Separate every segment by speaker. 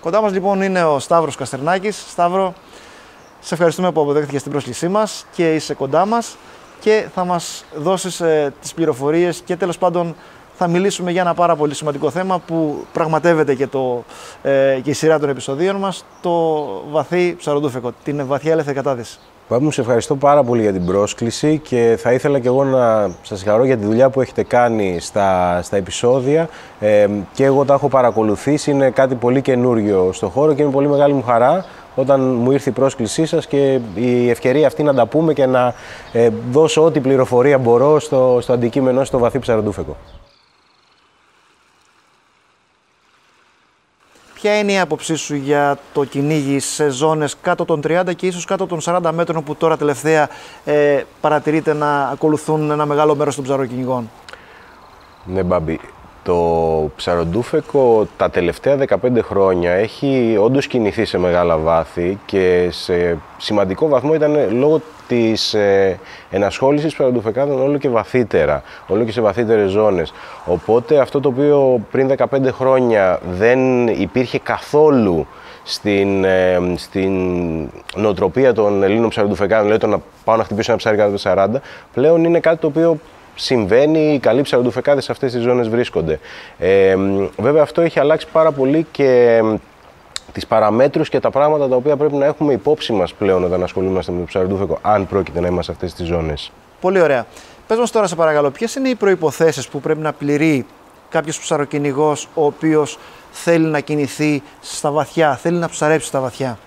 Speaker 1: Κοντά μας λοιπόν είναι ο Σταύρος Καστερνάκης. Σταύρο, σε ευχαριστούμε που αποδέχτηκες την πρόσκλησή μας και είσαι κοντά μας και θα μας δώσεις τις πληροφορίες και τέλος πάντων θα μιλήσουμε για ένα πάρα πολύ σημαντικό θέμα που πραγματεύεται και η σειρά των επεισοδίων μας, το βαθύ ψαροντούφεκο, την βαθιά ελεύθερη κατάδυση.
Speaker 2: Πάπη μου, σε ευχαριστώ πάρα πολύ για την πρόσκληση και θα ήθελα και εγώ να σας συγχαρώ για τη δουλειά που έχετε κάνει στα επεισόδια. Και εγώ τα έχω παρακολουθήσει, είναι κάτι πολύ καινούριο στο χώρο και είναι πολύ μεγάλη μου χαρά όταν μου ήρθε η πρόσκλησή σας και η ευκαιρία αυτή να τα πούμε και να δώσω ό,τι πληροφορία μπορώ στο αντικείμενο, στο βαθύ ψαροντούφεκο.
Speaker 1: Ποια είναι η άποψή σου για το κυνήγι σε ζώνες κάτω των 30 και ίσως κάτω των 40 μέτρων που τώρα τελευταία παρατηρείται να ακολουθούν ένα μεγάλο μέρος των ψαροκυνηγών?
Speaker 2: Ναι, Μπάμπη, το ψαροντούφεκο τα τελευταία 15 χρόνια έχει όντως κινηθεί σε μεγάλα βάθη και σε σημαντικό βαθμό ήταν λόγω της ενασχόλησης ψαροντουφεκάδων όλο και βαθύτερα, όλο και σε βαθύτερες ζώνες. Οπότε αυτό το οποίο πριν 15 χρόνια δεν υπήρχε καθόλου στην νοοτροπία των Ελλήνων ψαροντουφεκάδων, δηλαδή το να πάω να χτυπήσω ένα ψάρι κάτω από 40, πλέον είναι κάτι το οποίο συμβαίνει, οι καλοί ψαροντουφεκάδες σε αυτές τις ζώνες βρίσκονται. Βέβαια αυτό έχει αλλάξει πάρα πολύ και τις παραμέτρους και τα πράγματα τα οποία πρέπει να έχουμε υπόψη μας πλέον όταν ασχολούμαστε με το ψαροντούφεκο, αν πρόκειται να είμαστε σε αυτές τις ζώνες.
Speaker 1: Πολύ ωραία. Πες μας τώρα σε παρακαλώ, ποιες είναι οι προϋποθέσεις που πρέπει να πληρεί κάποιος ψαροκυνηγός ο οποίος θέλει να κινηθεί στα βαθιά, θέλει να ψαρέψει στα βαθιά?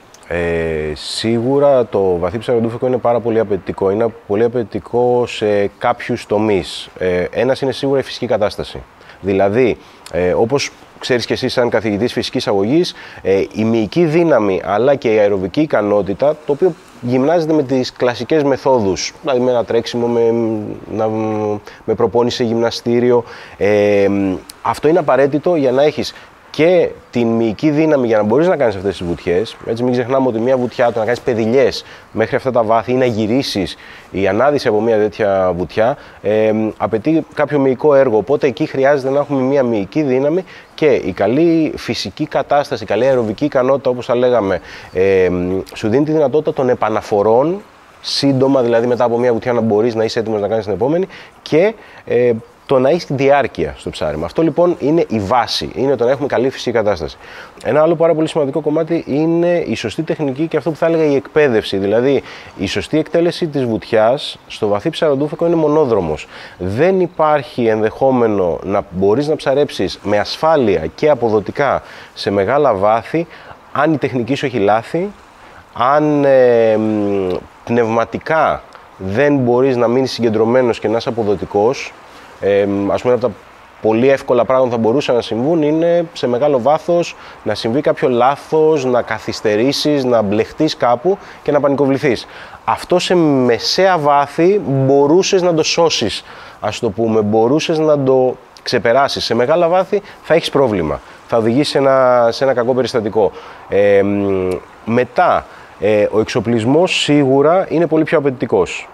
Speaker 2: Σίγουρα το βαθύ ψαροντούφεκο είναι πάρα πολύ απαιτητικό. Είναι πολύ απαιτητικό σε κάποιους τομείς. Ένας είναι σίγουρα η φυσική κατάσταση. Δηλαδή, όπως ξέρεις και εσύ σαν καθηγητής φυσικής αγωγής, η μυϊκή δύναμη αλλά και η αεροβική ικανότητα, το οποίο γυμνάζεται με τις κλασικές μεθόδους, δηλαδή με ένα τρέξιμο, με προπόνηση σε γυμναστήριο. Αυτό είναι απαραίτητο για να έχεις και την μυϊκή δύναμη για να μπορείς να κάνεις αυτές τις βουτιές. Έτσι, μην ξεχνάμε ότι μια βουτιά, το να κάνεις πεδιλιές μέχρι αυτά τα βάθη ή να γυρίσεις, η ανάδυση από μια τέτοια βουτιά απαιτεί κάποιο μυϊκό έργο. Οπότε εκεί χρειάζεται να έχουμε μια μυϊκή δύναμη και η καλή φυσική κατάσταση, η καλή αεροβική ικανότητα, όπως θα λέγαμε, σου δίνει τη δυνατότητα των επαναφορών σύντομα, δηλαδή μετά από μια βουτιά να μπορείς να είσαι έτοιμος να κάνεις την επόμενη και το να έχει διάρκεια στο ψάρεμα. Αυτό λοιπόν είναι η βάση, είναι το να έχουμε καλή φυσική κατάσταση. Ένα άλλο πάρα πολύ σημαντικό κομμάτι είναι η σωστή τεχνική και αυτό που θα έλεγα η εκπαίδευση. Δηλαδή, η σωστή εκτέλεση της βουτιάς στο βαθύ ψαροντούφεκο είναι μονόδρομος. Δεν υπάρχει ενδεχόμενο να μπορείς να ψαρέψεις με ασφάλεια και αποδοτικά σε μεγάλα βάθη αν η τεχνική σου έχει λάθη, αν πνευματικά δεν μπορείς να μείνεις συγκεντρωμένος και να είσαι αποδοτικός. Ας πούμε, από τα πολύ εύκολα πράγματα που θα μπορούσαν να συμβούν είναι σε μεγάλο βάθος να συμβεί κάποιο λάθος, να καθυστερήσεις, να μπλεχτείς κάπου και να πανικοβληθείς. Αυτό σε μεσαία βάθη μπορούσες να το σώσεις, ας το πούμε, μπορούσες να το ξεπεράσεις. Σε μεγάλα βάθη θα έχεις πρόβλημα, θα οδηγήσει σε ένα κακό περιστατικό. Μετά, ο εξοπλισμός σίγουρα είναι πολύ πιο απαιτητικός.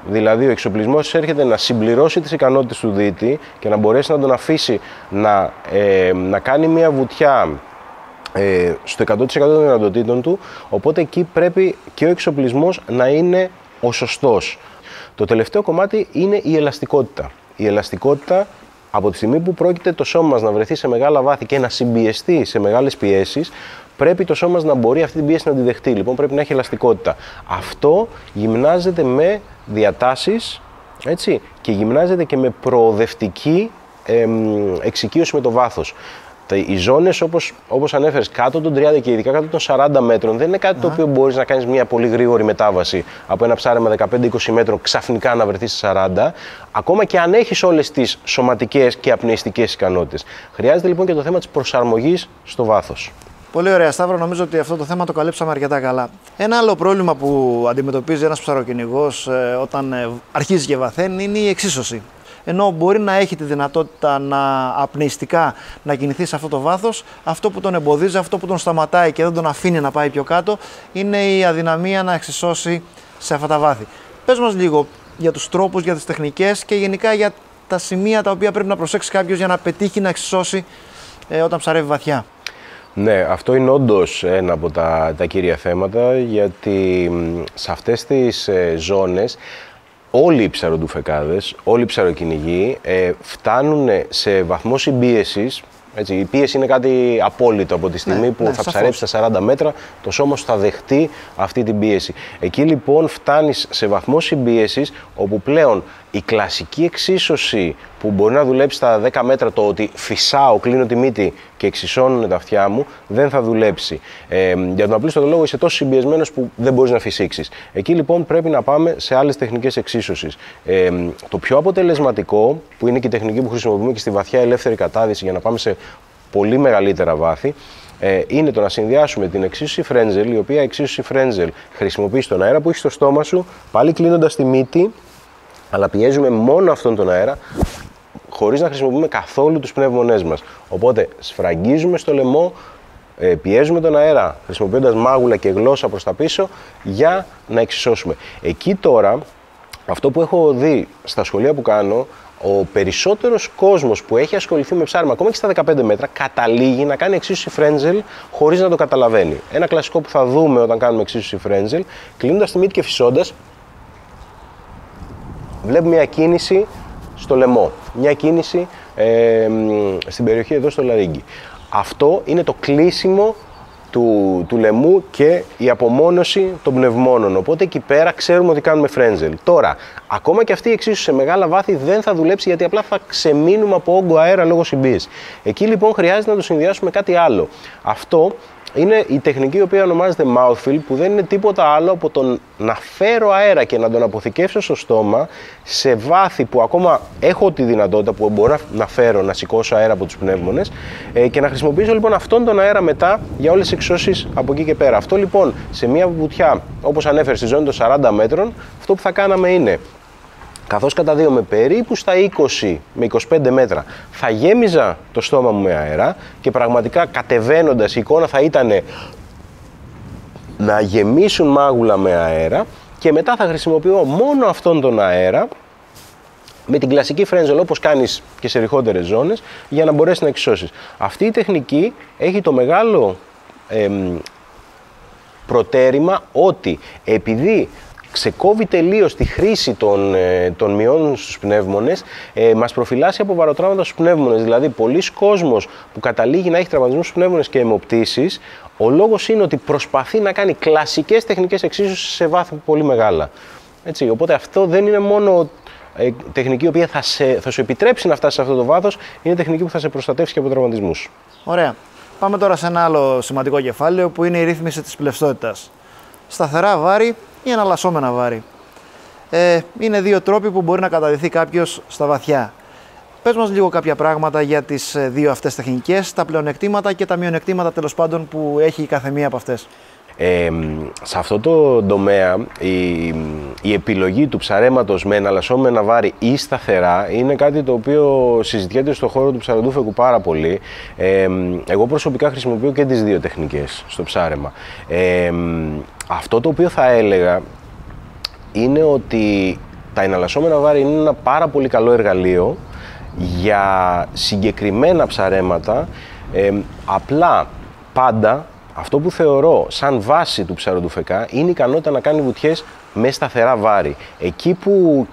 Speaker 2: Δηλαδή, ο εξοπλισμός έρχεται να συμπληρώσει τις ικανότητες του δίτη και να μπορέσει να τον αφήσει να κάνει μια βουτιά στο 100% των δυνατοτήτων του, οπότε εκεί πρέπει και ο εξοπλισμός να είναι ο σωστός. Το τελευταίο κομμάτι είναι η ελαστικότητα. Η ελαστικότητα, από τη στιγμή που πρόκειται το σώμα μας να βρεθεί σε μεγάλα βάθη και να συμπιεστεί σε μεγάλες πιέσεις, πρέπει το σώμα μας να μπορεί αυτή την πίεση να τη δεχτεί. Λοιπόν, πρέπει να έχει ελαστικότητα. Αυτό γυμνάζεται με διατάσεις, έτσι, και γυμνάζεται και με προοδευτική εξοικείωση με το βάθος. Οι ζώνες, όπως ανέφερες, κάτω των 30 και ειδικά κάτω των 40 μέτρων, δεν είναι κάτι το οποίο μπορείς να κάνεις μια πολύ γρήγορη μετάβαση από ένα ψάρεμα 15-20 μέτρων ξαφνικά να βρεθείς σε 40, ακόμα και αν έχεις όλες τις σωματικές και απνεϊστικές ικανότητες. Χρειάζεται λοιπόν και το θέμα της προσαρμογής στο βάθος.
Speaker 1: Πολύ ωραία, Σταύρο. Νομίζω ότι αυτό το θέμα το καλύψαμε αρκετά καλά. Ένα άλλο πρόβλημα που αντιμετωπίζει ένας ψαροκυνηγός όταν αρχίζει και βαθαίνει είναι η εξίσωση. Ενώ μπορεί να έχει τη δυνατότητα να απνεϊστικά να κινηθεί σε αυτό το βάθος, αυτό που τον εμποδίζει, αυτό που τον σταματάει και δεν τον αφήνει να πάει πιο κάτω, είναι η αδυναμία να εξισώσει σε αυτά τα βάθη. Πες μας λίγο για τους τρόπους, για τις τεχνικές και γενικά για τα σημεία τα οποία πρέπει να προσέξει κάποιος για να πετύχει να εξισώσει όταν ψαρεύει βαθιά.
Speaker 2: Ναι, αυτό είναι όντως ένα από τα κύρια θέματα, γιατί σε αυτές τις ζώνες όλοι οι ψαροντουφεκάδες, όλοι οι ψαροκυνηγοί φτάνουν σε βαθμό συμπίεσης. Έτσι, η πίεση είναι κάτι απόλυτο από τη στιγμή που θα ψαρέψει στα 40 μέτρα, το σώμα σου θα δεχτεί αυτή την πίεση. Εκεί λοιπόν φτάνεις σε βαθμό συμπίεσης, όπου πλέον η κλασική εξίσωση που μπορεί να δουλέψει στα 10 μέτρα, το ότι φυσάω, κλείνω τη μύτη και εξισώνουν τα αυτιά μου, δεν θα δουλέψει. Για τον απλούστατο λόγο είσαι τόσο συμπιεσμένος που δεν μπορείς να φυσήξεις. Εκεί λοιπόν πρέπει να πάμε σε άλλες τεχνικές εξίσωσης. Το πιο αποτελεσματικό, που είναι και η τεχνική που χρησιμοποιούμε και στη βαθιά ελεύθερη κατάδυση για να πάμε σε πολύ μεγαλύτερα βάθη, είναι το να συνδυάσουμε την εξίσωση Φρέντζελ, η οποία εξίσωση Φρέντζελ χρησιμοποιεί τον αέρα που έχει στο στόμα σου, πάλι κλείνοντας τη μύτη, αλλά πιέζουμε μόνο αυτόν τον αέρα, χωρίς να χρησιμοποιούμε καθόλου τους πνεύμονές μας. Οπότε σφραγγίζουμε στο λαιμό, πιέζουμε τον αέρα χρησιμοποιώντας μάγουλα και γλώσσα προς τα πίσω για να εξισώσουμε. Εκεί τώρα, αυτό που έχω δει στα σχολεία που κάνω, ο περισσότερος κόσμος που έχει ασχοληθεί με ψάρεμα, ακόμα και στα 15 μέτρα, καταλήγει να κάνει εξίσωση Φρέντζελ χωρίς να το καταλαβαίνει. Ένα κλασικό που θα δούμε όταν κάνουμε εξίσωση Φρέντζελ, κλείνοντας τη μύτη και φυσώντας, βλέπουμε μια κίνηση στο λαιμό, μια κίνηση στην περιοχή εδώ στο λαρύγγι. Αυτό είναι το κλείσιμο του λαιμού και η απομόνωση των πνευμόνων. Οπότε εκεί πέρα ξέρουμε ότι κάνουμε Φρέντζελ. Τώρα, ακόμα και αυτή η εξίσωση σε μεγάλα βάθη δεν θα δουλέψει, γιατί απλά θα ξεμείνουμε από όγκο αέρα λόγω συμπίεσης. Εκεί λοιπόν χρειάζεται να το συνδυάσουμε κάτι άλλο. Αυτό είναι η τεχνική η οποία ονομάζεται mouthfeel, που δεν είναι τίποτα άλλο από το να φέρω αέρα και να τον αποθηκεύσω στο στόμα σε βάθη που ακόμα έχω τη δυνατότητα, που μπορώ να φέρω, να σηκώσω αέρα από τους πνεύμονες, και να χρησιμοποιήσω λοιπόν αυτόν τον αέρα μετά για όλες τις εξισώσεις από εκεί και πέρα. Αυτό λοιπόν σε μια βουτιά, όπως ανέφερε, στη ζώνη των 40 μέτρων, αυτό που θα κάναμε είναι, καθώς καταδύομαι περίπου στα 20 με 25 μέτρα, θα γέμιζα το στόμα μου με αέρα και πραγματικά κατεβαίνοντας, η εικόνα θα ήταν να γεμίσουν μάγουλα με αέρα, και μετά θα χρησιμοποιώ μόνο αυτόν τον αέρα με την κλασική Φρέντζελ, όπως κάνεις και σε ρηχότερες ζώνες, για να μπορέσεις να εξισώσεις. Αυτή η τεχνική έχει το μεγάλο προτέρημα ότι επειδή ξεκόβει τελείως τη χρήση των μειών στους πνεύμονες, μας προφυλάσσει από βαροτράματα στους πνεύμονες. Δηλαδή, πολλοί κόσμος που καταλήγει να έχει τραυματισμούς στους πνεύμονες και αιμοπτήσεις, ο λόγος είναι ότι προσπαθεί να κάνει κλασικές τεχνικές εξίσωσης σε βάθη πολύ μεγάλα. Έτσι, οπότε αυτό δεν είναι μόνο τεχνική η οποία θα σου επιτρέψει να φτάσει σε αυτό το βάθος, είναι τεχνική που θα σε προστατεύσει και από τραυματισμούς.
Speaker 1: Ωραία. Πάμε τώρα σε ένα άλλο σημαντικό κεφάλαιο, που είναι η ρύθμιση της πλευστότητας. Σταθερά βάρη ή εναλλασσόμενα βάρη. Είναι δύο τρόποι που μπορεί να καταδυθεί κάποιος στα βαθιά. Πες μας λίγο κάποια πράγματα για τις δύο αυτές τεχνικές, τα πλεονεκτήματα και τα μειονεκτήματα τέλος πάντων που έχει η καθεμία από αυτές.
Speaker 2: Σε αυτό το τομέα η επιλογή του ψαρέματος με εναλλασσόμενα βάρη ή σταθερά είναι κάτι το οποίο συζητιέται στον χώρο του ψαροντούφεκου πάρα πολύ. Εγώ προσωπικά χρησιμοποιώ και τις δύο τεχνικές στο ψάρεμα. Αυτό το οποίο θα έλεγα είναι ότι τα εναλλασσόμενα βάρη είναι ένα πάρα πολύ καλό εργαλείο για συγκεκριμένα ψαρέματα. Απλά πάντα αυτό που θεωρώ σαν βάση του ψαροντουφεκά είναι η ικανότητα να κάνει βουτιές με σταθερά βάρη. Εκεί που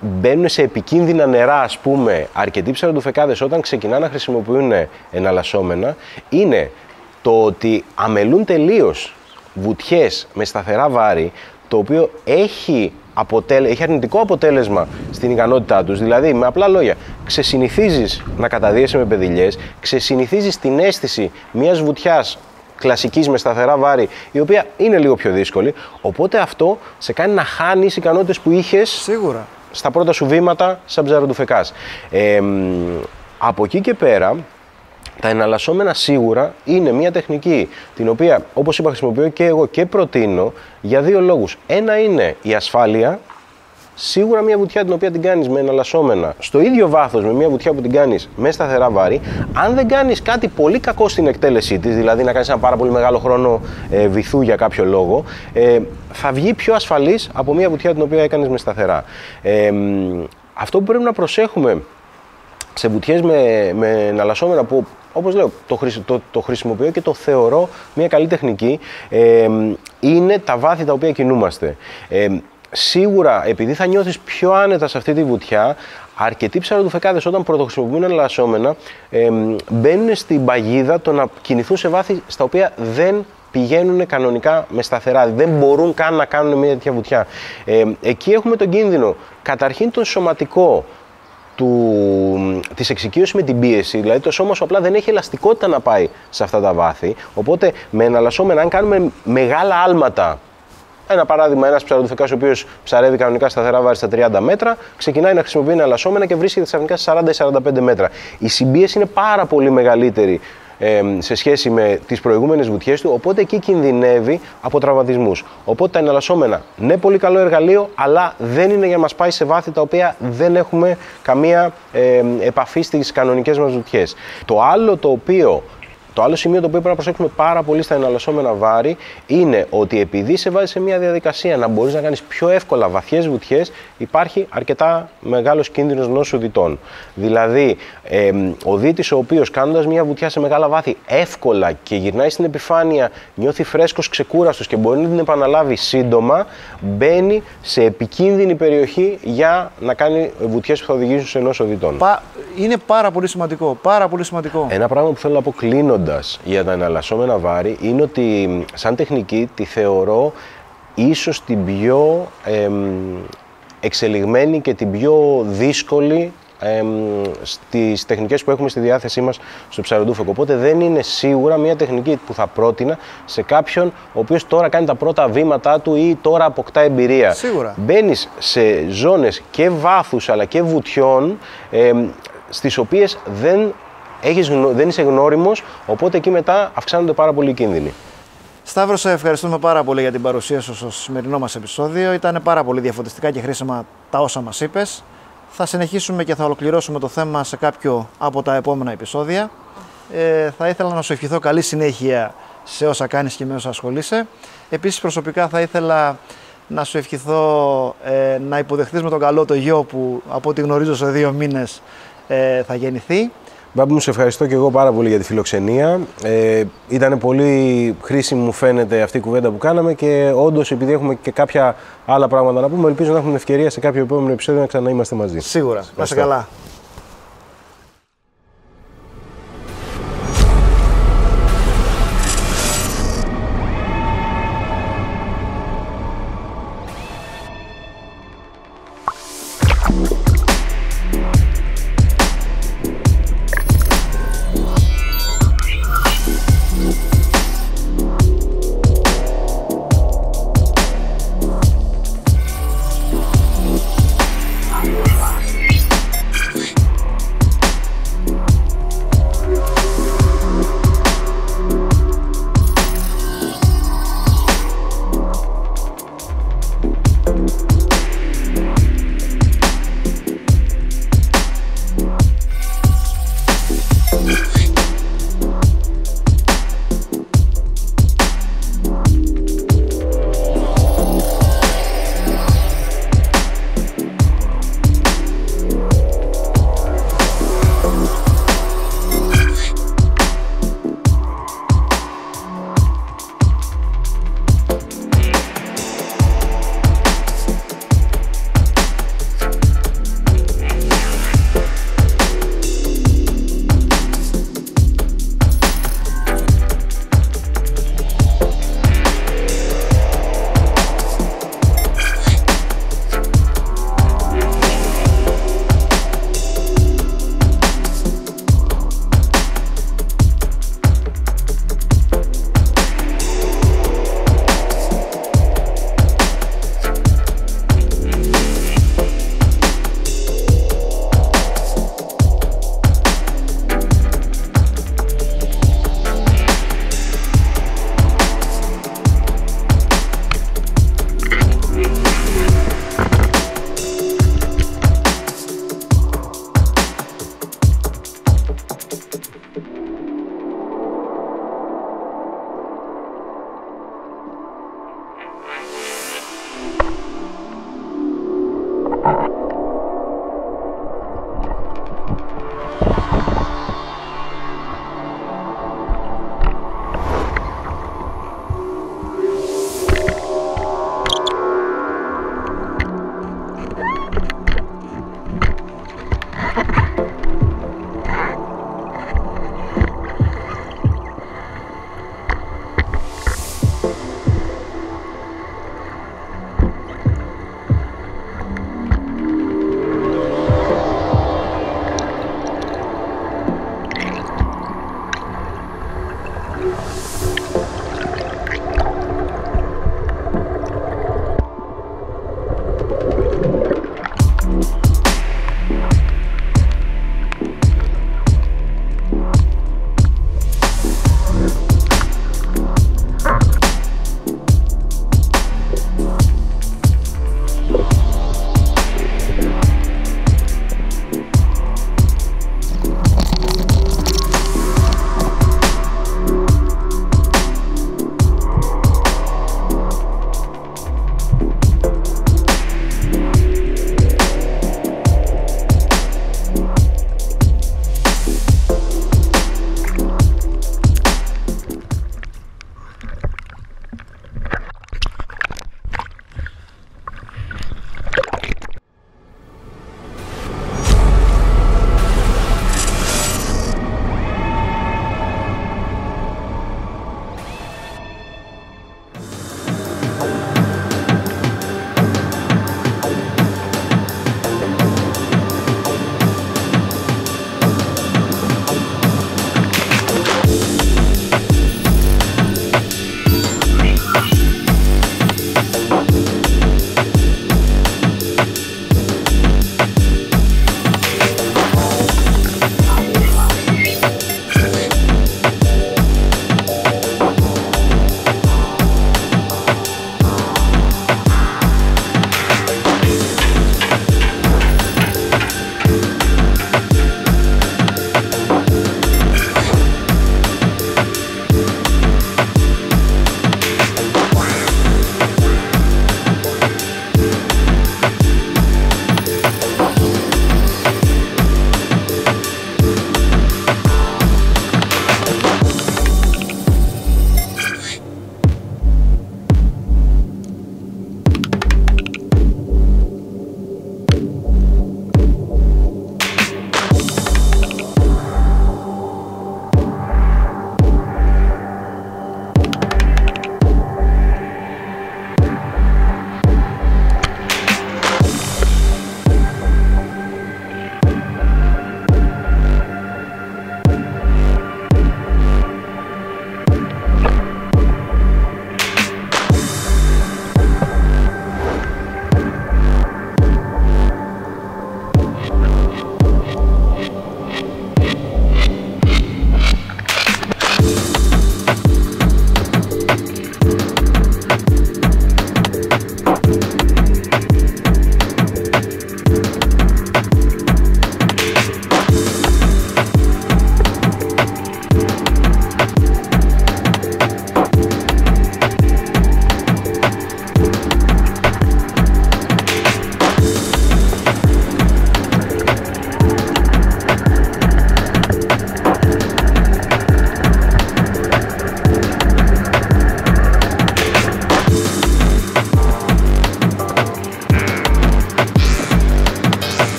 Speaker 2: μπαίνουν σε επικίνδυνα νερά, ας πούμε, αρκετοί ψαροντουφεκάδες όταν ξεκινάνε να χρησιμοποιούν εναλλασσόμενα, είναι το ότι αμελούν τελείως βουτιές με σταθερά βάρη, το οποίο έχει αρνητικό αποτέλεσμα στην ικανότητά τους. Δηλαδή, με απλά λόγια, ξεσυνηθίζεις να καταδύεσαι με πεδιλιές, ξεσυνηθίζεις την αίσθηση μιας βουτιάς κλασικής με σταθερά βάρη, η οποία είναι λίγο πιο δύσκολη, οπότε αυτό σε κάνει να χάνεις ικανότητες που είχες
Speaker 1: σίγουρα
Speaker 2: στα πρώτα σου βήματα σαν ψαροντουφεκάς. Από εκεί και πέρα, τα εναλλασσόμενα σίγουρα είναι μια τεχνική την οποία, όπως είπα, χρησιμοποιώ και εγώ και προτείνω για δύο λόγους. Ένα είναι η ασφάλεια. Σίγουρα μια βουτιά την οποία την κάνεις με εναλλασσόμενα στο ίδιο βάθος με μια βουτιά που την κάνεις με σταθερά βάρη, αν δεν κάνεις κάτι πολύ κακό στην εκτέλεσή της, δηλαδή να κάνεις ένα πάρα πολύ μεγάλο χρόνο βυθού για κάποιο λόγο, θα βγει πιο ασφαλής από μια βουτιά την οποία έκανες με σταθερά. Αυτό που πρέπει να προσέχουμε σε βουτιές με εναλλασσόμενα που, όπως λέω, το χρησιμοποιώ και το θεωρώ μια καλή τεχνική, είναι τα βάθη τα οποία κινούμαστε. Σίγουρα, επειδή θα νιώθεις πιο άνετα σε αυτή τη βουτιά, αρκετοί ψαροντουφεκάδες όταν πρωτοχρησιμοποιούν εναλλασσόμενα μπαίνουν στην παγίδα το να κινηθούν σε βάθη στα οποία δεν πηγαίνουν κανονικά με σταθερά, δεν μπορούν καν να κάνουν μια τέτοια βουτιά. Εκεί έχουμε τον κίνδυνο, καταρχήν τον σωματικό, της εξοικείωσης με την πίεση, δηλαδή το σώμα σου απλά δεν έχει ελαστικότητα να πάει σε αυτά τα βάθη, οπότε με εναλλασσόμενα, αν κάνουμε μεγάλα άλματα, ένα παράδειγμα, ένας ψαροντουφεκάς ο οποίος ψαρεύει κανονικά σταθερά βάρη στα 30 μέτρα, ξεκινάει να χρησιμοποιεί εναλλασσόμενα και βρίσκεται ξαφνικά στα 40-45 μέτρα. Η συμπίεση είναι πάρα πολύ μεγαλύτερη σε σχέση με τις προηγούμενες βουτιές του, οπότε εκεί κινδυνεύει από τραυματισμούς. Οπότε τα εναλλασσόμενα, ναι, πολύ καλό εργαλείο, αλλά δεν είναι για να μας πάει σε βάθη τα οποία δεν έχουμε καμία επαφή στις κανονικές μας βουτιές. Το άλλο σημείο το οποίο πρέπει να προσέξουμε πάρα πολύ στα εναλλασσόμενα βάρη είναι ότι επειδή σε βάζει σε μια διαδικασία να μπορείς να κάνεις πιο εύκολα βαθιές βουτιές, υπάρχει αρκετά μεγάλος κίνδυνος νόσου δυτών. Δηλαδή, ο δίτης ο οποίος κάνοντας μια βουτιά σε μεγάλα βάθη εύκολα και γυρνάει στην επιφάνεια, νιώθει φρέσκος, ξεκούραστος και μπορεί να την επαναλάβει σύντομα, μπαίνει σε επικίνδυνη περιοχή για να κάνει βουτιές που θα οδηγήσουν σε νόσο δυτών.
Speaker 1: Είναι πάρα πολύ σημαντικό. Πάρα πολύ σημαντικό.
Speaker 2: Ένα πράγμα που θέλω να πω κλείνοντας για τα εναλλασσόμενα βάρη είναι ότι σαν τεχνική τη θεωρώ ίσως την πιο εξελιγμένη και την πιο δύσκολη στις τεχνικές που έχουμε στη διάθεσή μας στο ψαροντούφεκο. Οπότε δεν είναι σίγουρα μια τεχνική που θα πρότεινα σε κάποιον ο οποίος τώρα κάνει τα πρώτα βήματά του ή τώρα αποκτά εμπειρία.
Speaker 1: Σίγουρα.
Speaker 2: Μπαίνεις σε ζώνες και βάθους αλλά και βουτιών στις οποίες δεν είσαι γνώριμος, οπότε εκεί μετά αυξάνονται πάρα πολύ οι κίνδυνοι.
Speaker 1: Σταύρο, σε ευχαριστούμε πάρα πολύ για την παρουσία σου στο σημερινό μας επεισόδιο. Ήταν πάρα πολύ διαφωτιστικά και χρήσιμα τα όσα μας είπες. Θα συνεχίσουμε και θα ολοκληρώσουμε το θέμα σε κάποιο από τα επόμενα επεισόδια. Θα ήθελα να σου ευχηθώ καλή συνέχεια σε όσα κάνεις και με όσα ασχολείσαι. Επίσης, προσωπικά θα ήθελα να σου ευχηθώ να υποδεχθείς με τον καλό το γιο που από ό,τι γνωρίζω σε 2 μήνες θα γεννηθεί.
Speaker 2: Μπάμπη μου, σε ευχαριστώ και εγώ πάρα πολύ για τη φιλοξενία. Ήταν πολύ χρήσιμη, μου φαίνεται, αυτή η κουβέντα που κάναμε και όντως, επειδή έχουμε και κάποια άλλα πράγματα να πούμε, ελπίζω να έχουμε ευκαιρία σε κάποιο επόμενο επεισόδιο να ξαναείμαστε μαζί.
Speaker 1: Σίγουρα. Να είσαι καλά.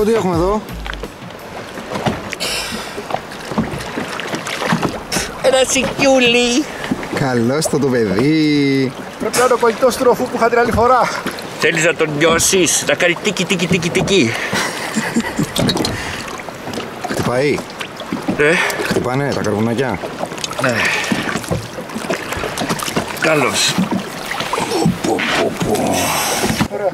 Speaker 3: τι έχουμε εδώ?
Speaker 4: Ένα σικιούλι.
Speaker 3: Καλώς το παιδί.
Speaker 1: Πρέπει να είναι ο κολλητός του ροφού που είχα την άλλη φορά.
Speaker 4: Θέλεις να τον νιώσεις, να κάνει τίκι τίκι τίκι τίκι.
Speaker 3: Χτυπάει. Χτυπάνε τα καρβουνάκια.
Speaker 4: Ναι. Καλώς.
Speaker 1: Ωραία.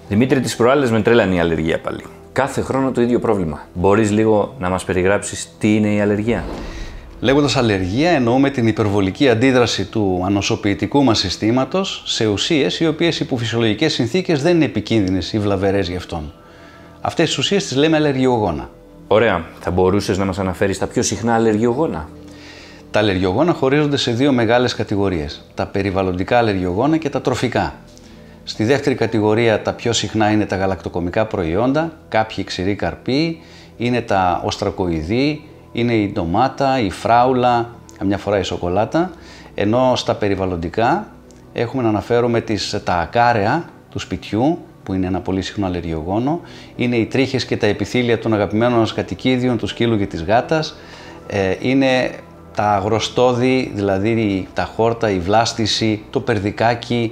Speaker 5: Δημήτρη, τις προάλλες με τρέλανε η αλλεργία πάλι. Κάθε χρόνο το ίδιο πρόβλημα. Μπορείς λίγο να μας περιγράψεις τι είναι η αλλεργία?
Speaker 6: Λέγοντας αλλεργία, εννοούμε την υπερβολική αντίδραση του ανοσοποιητικού μας συστήματος σε ουσίες οι οποίες υπό φυσιολογικές συνθήκες δεν είναι επικίνδυνες ή βλαβερές για αυτόν. Αυτές τις ουσίες τις λέμε αλλεργιογόνα.
Speaker 5: Ωραία. Θα μπορούσες να μας αναφέρεις τα πιο συχνά αλλεργιογόνα?
Speaker 6: Τα αλλεργιογόνα χωρίζονται σε δύο μεγάλες κατηγορίες: τα περιβαλλοντικά αλλεργιογόνα και τα τροφικά. Στη δεύτερη κατηγορία τα πιο συχνά είναι τα γαλακτοκομικά προϊόντα, κάποιοι ξηροί καρποί, είναι τα οστρακοειδή, είναι η ντομάτα, η φράουλα, καμιά φορά η σοκολάτα, ενώ στα περιβαλλοντικά έχουμε να αναφέρουμε τα ακάρεα του σπιτιού, που είναι ένα πολύ συχνό αλλεργιογόνο, είναι οι τρίχες και τα επιθύλια των αγαπημένων μας κατοικίδιων, του σκύλου και της γάτας, είναι τα αγροστόδη, δηλαδή τα χόρτα, η βλάστηση, το περδικάκι,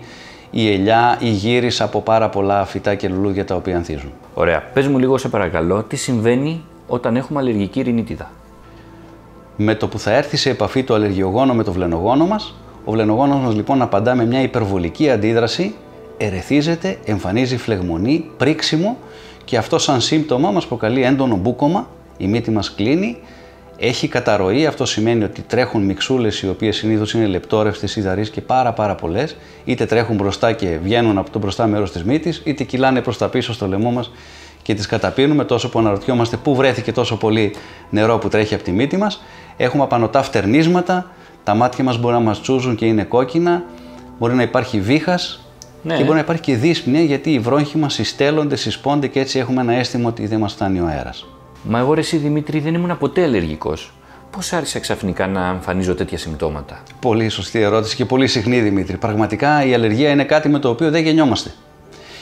Speaker 6: η ελιά, η γύρις από πάρα πολλά φυτά και λουλούδια τα οποία ανθίζουν.
Speaker 5: Ωραία. Πες μου λίγο, σε παρακαλώ, τι συμβαίνει όταν έχουμε αλλεργική ρινίτιδα?
Speaker 6: Με το που θα έρθει σε επαφή το αλλεργιογόνο με το βλενογόνο μας, ο βλενογόνος μας λοιπόν απαντά με μια υπερβολική αντίδραση, ερεθίζεται, εμφανίζει φλεγμονή, πρίξιμο και αυτό σαν σύμπτωμα μας προκαλεί έντονο μπούκωμα, η μύτη μας κλείνει, έχει καταρροή, αυτό σημαίνει ότι τρέχουν μιξούλες οι οποίες συνήθως είναι λεπτόρευστες, υδαρείς και πάρα πολλές, είτε τρέχουν μπροστά και βγαίνουν από το μπροστά μέρος της μύτης, είτε κυλάνε προς τα πίσω στο λαιμό μας και τις καταπίνουμε, τόσο που αναρωτιόμαστε πού βρέθηκε τόσο πολύ νερό που τρέχει από τη μύτη μας. Έχουμε απανωτά φτερνίσματα, τα μάτια μας μπορεί να μας τσούζουν και είναι κόκκινα, μπορεί να υπάρχει βήχας και μπορεί να υπάρχει και δύσπνοια, γιατί οι βρόγχοι μας συστέλλονται, συσπώνται και έτσι έχουμε ένα αίσθημα ότι δεν μας φτάνει ο αέρας.
Speaker 5: Μα εγώ, εσύ Δημήτρη, δεν ήμουν ποτέ αλλεργικός. Πώς άρχισα ξαφνικά να εμφανίζω τέτοια συμπτώματα?
Speaker 6: Πολύ σωστή ερώτηση και πολύ συχνή, Δημήτρη. Πραγματικά η αλλεργία είναι κάτι με το οποίο δεν γεννιόμαστε.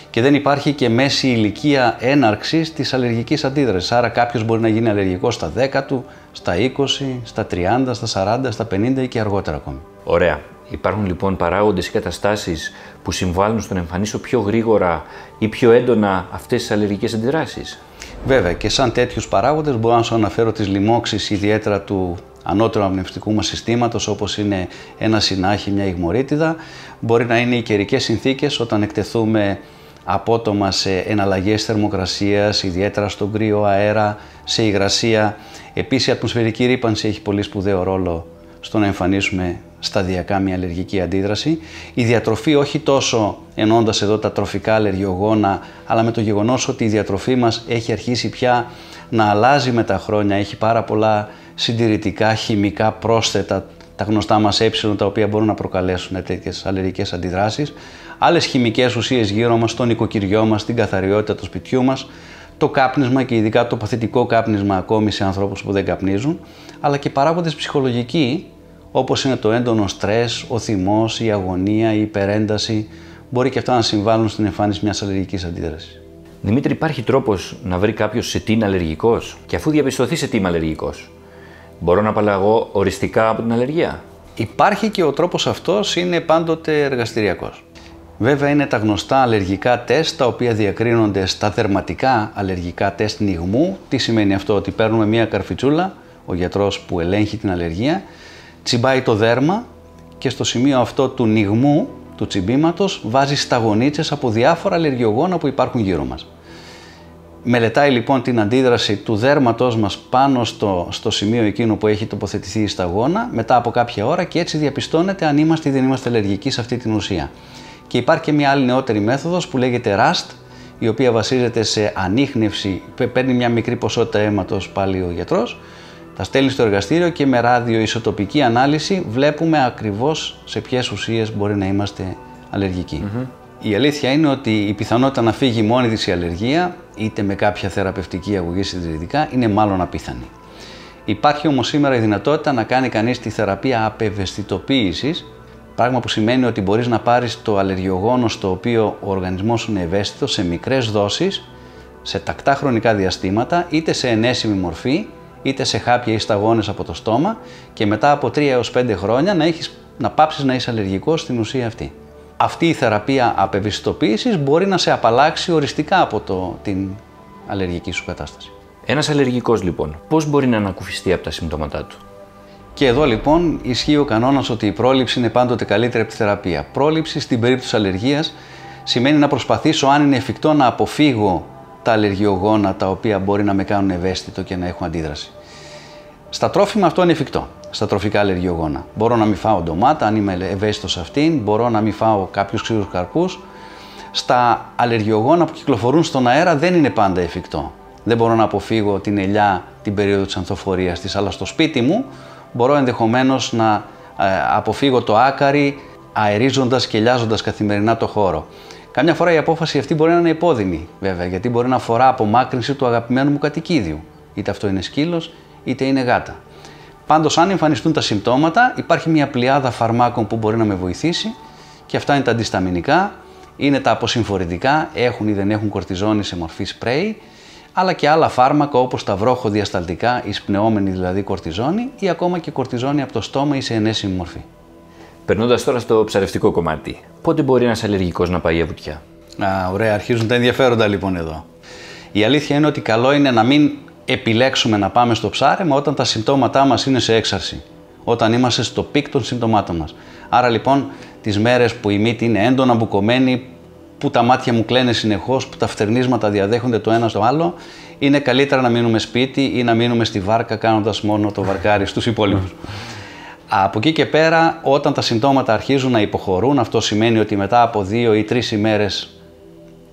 Speaker 6: Και δεν υπάρχει και μέση ηλικία έναρξης της αλλεργικής αντίδρασης. Άρα κάποιος μπορεί να γίνει αλλεργικός στα 10 του, στα 20, στα 30, στα 40, στα 50 ή και αργότερα ακόμη.
Speaker 5: Ωραία. Υπάρχουν λοιπόν παράγοντες ή καταστάσεις που συμβάλλουν στο να εμφανίσω πιο γρήγορα ή πιο έντονα αυτές τις αλλεργικές αντιδράσεις?
Speaker 6: Βέβαια, και σαν τέτοιους παράγοντες μπορώ να σου αναφέρω τις λοιμώξεις, ιδιαίτερα του ανώτερου αναπνευστικού μας συστήματος, όπως είναι ένα συνάχη, μια ιγμωρίτιδα. Μπορεί να είναι οι καιρικές συνθήκες, όταν εκτεθούμε απότομα σε εναλλαγές θερμοκρασίας, ιδιαίτερα στον κρύο αέρα, σε υγρασία. Επίσης, η ατμοσφαιρική ρύπανση έχει πολύ σπουδαίο ρόλο στο να εμφανίσουμε σταδιακά μια αλλεργική αντίδραση. Η διατροφή, όχι τόσο εννοώντας εδώ τα τροφικά αλλεργιογόνα, αλλά με το γεγονός ότι η διατροφή μας έχει αρχίσει πια να αλλάζει με τα χρόνια, έχει πάρα πολλά συντηρητικά, χημικά πρόσθετα, τα γνωστά μας τα οποία μπορούν να προκαλέσουν τέτοιες αλλεργικές αντιδράσεις. Άλλες χημικές ουσίες γύρω μας, στο νοικοκυριό μας, την καθαριότητα του σπιτιού μας, το κάπνισμα και ειδικά το παθητικό κάπνισμα ακόμη σε ανθρώπους που δεν καπνίζουν, αλλά και παράγοντες ψυχολογικοί, όπως είναι το έντονο στρες, ο θυμός, η αγωνία, η υπερένταση, μπορεί και αυτά να συμβάλλουν στην εμφάνιση μιας αλλεργικής αντίδρασης.
Speaker 5: Δημήτρη, υπάρχει τρόπος να βρει κάποιος σε τι είναι αλλεργικός? Και αφού διαπιστωθεί σε τι είμαι αλλεργικός, μπορώ να απαλλαγώ οριστικά από την αλλεργία?
Speaker 6: Υπάρχει και ο τρόπος αυτός είναι πάντοτε εργαστηριακός. Βέβαια είναι τα γνωστά αλλεργικά τεστ, τα οποία διακρίνονται στα δερματικά αλλεργικά τεστ νιγμού. Τι σημαίνει αυτό? Ότι παίρνουμε μία καρφιτσούλα, ο γιατρός που ελέγχει την αλλεργία, τσιμπάει το δέρμα και στο σημείο αυτό του νιγμού, του τσιμπήματος, βάζει σταγονίτσες από διάφορα αλλεργιογόνα που υπάρχουν γύρω μας. Μελετάει λοιπόν την αντίδραση του δέρματος μας πάνω στο σημείο εκείνο που έχει τοποθετηθεί η σταγόνα μετά από κάποια ώρα και έτσι διαπιστώνεται αν είμαστε ή δεν είμαστε αλλεργικοί σε αυτή την ουσία. Και υπάρχει και μια άλλη νεότερη μέθοδος που λέγεται RAST, η οποία βασίζεται σε ανίχνευση, παίρνει μια μικρή ποσότητα αίματος πάλι ο γιατρός, τα στέλνει στο εργαστήριο και με ραδιοϊσοτοπική ανάλυση βλέπουμε ακριβώς σε ποιες ουσίες μπορεί να είμαστε αλλεργικοί. Η αλήθεια είναι ότι η πιθανότητα να φύγει μόνη της η αλλεργία, είτε με κάποια θεραπευτική αγωγή συντηρητικά, είναι μάλλον απίθανη. Υπάρχει όμως σήμερα η δυνατότητα να κάνει κανείς τη θεραπεία απευαισθητοποίησης, πράγμα που σημαίνει ότι μπορείς να πάρεις το αλλεργιογόνο στο οποίο ο οργανισμός σου είναι ευαίσθητο σε μικρές δόσεις, σε τακτά χρονικά διαστήματα, είτε σε ενέσιμη μορφή, είτε σε χάπια ή σταγόνες από το στόμα και μετά από 3 έως 5 χρόνια να πάψεις να είσαι αλλεργικός στην ουσία αυτή. Αυτή η θεραπεία απευαισθητοποίησης μπορεί να σε απαλλάξει οριστικά από την αλλεργική σου κατάσταση.
Speaker 5: Ένας αλλεργικός λοιπόν, πώς μπορεί να ανακουφιστεί από τα συμπτώματά του?
Speaker 6: Και εδώ λοιπόν ισχύει ο κανόνας ότι η πρόληψη είναι πάντοτε καλύτερη από τη θεραπεία. Πρόληψη στην περίπτωση αλλεργίας σημαίνει να προσπαθήσω, αν είναι εφικτό, να αποφύγω τα αλλεργιογόνα τα οποία μπορεί να με κάνουν ευαίσθητο και να έχουν αντίδραση. Στα τρόφιμα αυτό είναι εφικτό, στα τροφικά αλλεργιογόνα. Μπορώ να μην φάω ντομάτα, αν είμαι ευαίσθητος σε αυτήν, μπορώ να μην φάω κάποιους ξηρούς καρπούς. Στα αλλεργιογόνα που κυκλοφορούν στον αέρα δεν είναι πάντα εφικτό. Δεν μπορώ να αποφύγω την ελιά την περίοδο της ανθοφορίας της, αλλά στο σπίτι μου μπορώ ενδεχομένως να αποφύγω το άκαρι αερίζοντας και λιάζοντας καθημερινά το χώρο. Κάμια φορά η απόφαση αυτή μπορεί να είναι επώδυνη, βέβαια, γιατί μπορεί να αφορά απομάκρυνση του αγαπημένου μου κατοικίδιου. Είτε αυτό είναι σκύλος, είτε είναι γάτα. Πάντως, αν εμφανιστούν τα συμπτώματα, υπάρχει μια πλειάδα φαρμάκων που μπορεί να με βοηθήσει και αυτά είναι τα αντισταμινικά, είναι τα αποσυμφορητικά, έχουν ή δεν έχουν κορτιζόνη σε μορφή σπρέι, αλλά και άλλα φάρμακα όπως τα βρόχοδιασταλτικά, εισπνεόμενη δηλαδή κορτιζόνη ή ακόμα και κορτιζόνη από το στόμα ή σε ενέσιμη μορφή.
Speaker 5: Περνώντας τώρα στο ψαρευτικό κομμάτι, πότε μπορεί ένας αλλεργικός να πάει για βουτιά?
Speaker 6: Ωραία, αρχίζουν τα ενδιαφέροντα λοιπόν εδώ. Η αλήθεια είναι ότι καλό είναι να μην επιλέξουμε να πάμε στο ψάρεμα όταν τα συμπτώματά μας είναι σε έξαρση, όταν είμαστε στο πικ των συμπτωμάτων μας. Άρα λοιπόν τις μέρες που η μύτη είναι έντονα μπουκωμένη, που τα μάτια μου κλαίνε συνεχώς, που τα φτερνίσματα διαδέχονται το ένα στο άλλο, είναι καλύτερα να μείνουμε σπίτι ή να μείνουμε στη βάρκα κάνοντας μόνο το βαρκάρι στους υπόλοιπους. Από εκεί και πέρα, όταν τα συμπτώματα αρχίζουν να υποχωρούν, αυτό σημαίνει ότι μετά από 2 ή 3 ημέρες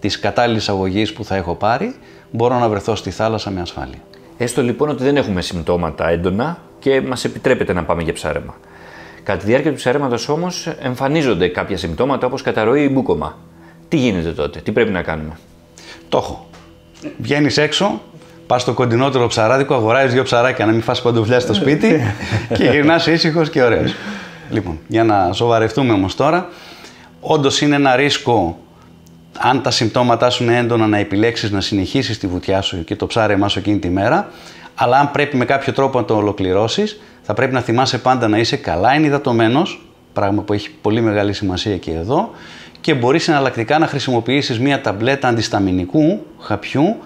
Speaker 6: της κατάλληλης αγωγής που θα έχω πάρει, μπορώ να βρεθώ στη θάλασσα με ασφάλεια.
Speaker 5: Έστω λοιπόν ότι δεν έχουμε συμπτώματα έντονα και μας επιτρέπεται να πάμε για ψάρεμα. Κατά τη διάρκεια του ψαρέματος όμως εμφανίζονται κάποια συμπτώματα όπως καταρροή ή μπούκωμα. Τι γίνεται τότε, τι πρέπει να κάνουμε?
Speaker 6: Το έχω. Βγαίνεις έξω, πας στο κοντινότερο ψαράδικο, αγοράζεις 2 ψαράκια να μην φας παντοφλιά στο σπίτι και γυρνάς ήσυχος και ωραίος. Λοιπόν, για να σοβαρευτούμε όμως τώρα, όντως είναι ένα ρίσκο, αν τα συμπτώματά σου είναι έντονα, να επιλέξεις να συνεχίσεις τη βουτιά σου και το ψάρεμά σου εκείνη τη μέρα, αλλά αν πρέπει με κάποιο τρόπο να το ολοκληρώσεις, θα πρέπει να θυμάσαι πάντα να είσαι καλά ενυδατωμένος, πράγμα που έχει πολύ μεγάλη σημασία και εδώ, και μπορείς εναλλακτικά να χρησιμοποιήσεις μία ταμπλέτα αντισταμινικού χαπιού,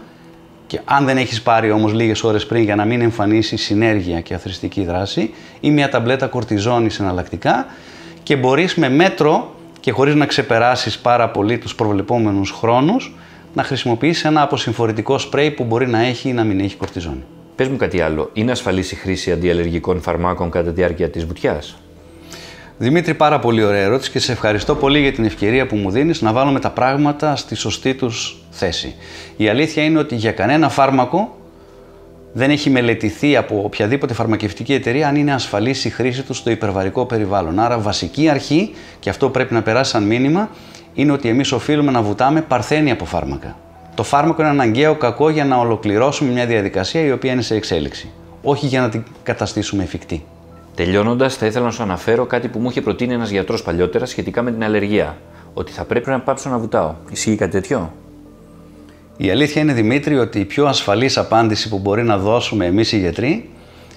Speaker 6: και αν δεν έχεις πάρει όμως λίγες ώρες πριν για να μην εμφανίσει συνέργεια και αθροιστική δράση, ή μία ταμπλέτα κορτιζόνης εναλλακτικά, και μπορείς με μέτρο και χωρίς να ξεπεράσεις πάρα πολύ τους προβλεπόμενους χρόνους να χρησιμοποιήσεις ένα αποσυμφορητικό σπρέι που μπορεί να έχει ή να μην έχει κορτιζόνη.
Speaker 5: Πες μου κάτι άλλο, είναι ασφαλής η χρήση αντιαλλεργικών φαρμάκων κατά τη διάρκεια της βουτιάς?
Speaker 6: Δημήτρη, πάρα πολύ ωραία ερώτηση και σε ευχαριστώ πολύ για την ευκαιρία που μου δίνεις να βάλουμε τα πράγματα στη σωστή τους θέση. Η αλήθεια είναι ότι για κανένα φάρμακο δεν έχει μελετηθεί από οποιαδήποτε φαρμακευτική εταιρεία αν είναι ασφαλής η χρήση του στο υπερβαρικό περιβάλλον. Άρα βασική αρχή, και αυτό πρέπει να περάσει σαν μήνυμα, είναι ότι εμείς οφείλουμε να βουτάμε παρθένοι από φάρμακα. Το φάρμακο είναι αναγκαίο κακό για να ολοκληρώσουμε μια διαδικασία η οποία είναι σε εξέλιξη, όχι για να την καταστήσουμε εφικτή.
Speaker 5: Τελειώνοντας, θα ήθελα να σου αναφέρω κάτι που μου είχε προτείνει ένας γιατρός παλιότερα σχετικά με την αλλεργία. Ότι θα πρέπει να πάψω να βουτάω. Ισχύει κάτι τέτοιο?
Speaker 6: Η αλήθεια είναι, Δημήτρη, ότι η πιο ασφαλής απάντηση που μπορεί να δώσουμε εμείς οι γιατροί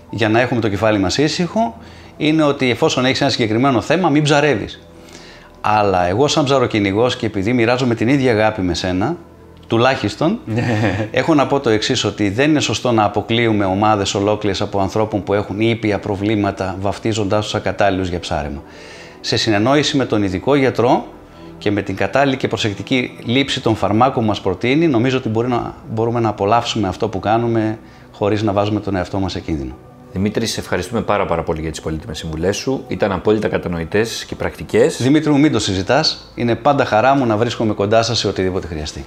Speaker 6: για να έχουμε το κεφάλι μας ήσυχο είναι ότι εφόσον έχεις ένα συγκεκριμένο θέμα, μην ψαρεύεις. Αλλά εγώ, σαν ψαροκυνηγός, και επειδή μοιράζομαι την ίδια αγάπη με σένα, τουλάχιστον, έχω να πω το εξής, ότι δεν είναι σωστό να αποκλείουμε ομάδες ολόκληρες από ανθρώπων που έχουν ήπια προβλήματα, βαφτίζοντάς τους ακατάλληλους για ψάρεμα. Σε συνεννόηση με τον ειδικό γιατρό και με την κατάλληλη και προσεκτική λήψη των φαρμάκων που μας προτείνει, νομίζω ότι μπορούμε να απολαύσουμε αυτό που κάνουμε χωρίς να βάζουμε τον εαυτό μας σε κίνδυνο.
Speaker 5: Δημήτρη, σε ευχαριστούμε πάρα πολύ για τις πολύτιμες συμβουλές σου. Ήταν απόλυτα κατανοητές και πρακτικές.
Speaker 6: Δημήτρη μου, μην το συζητάς. Είναι πάντα χαρά μου να βρίσκομαι κοντά σας σε οτιδήποτε χρειαστεί.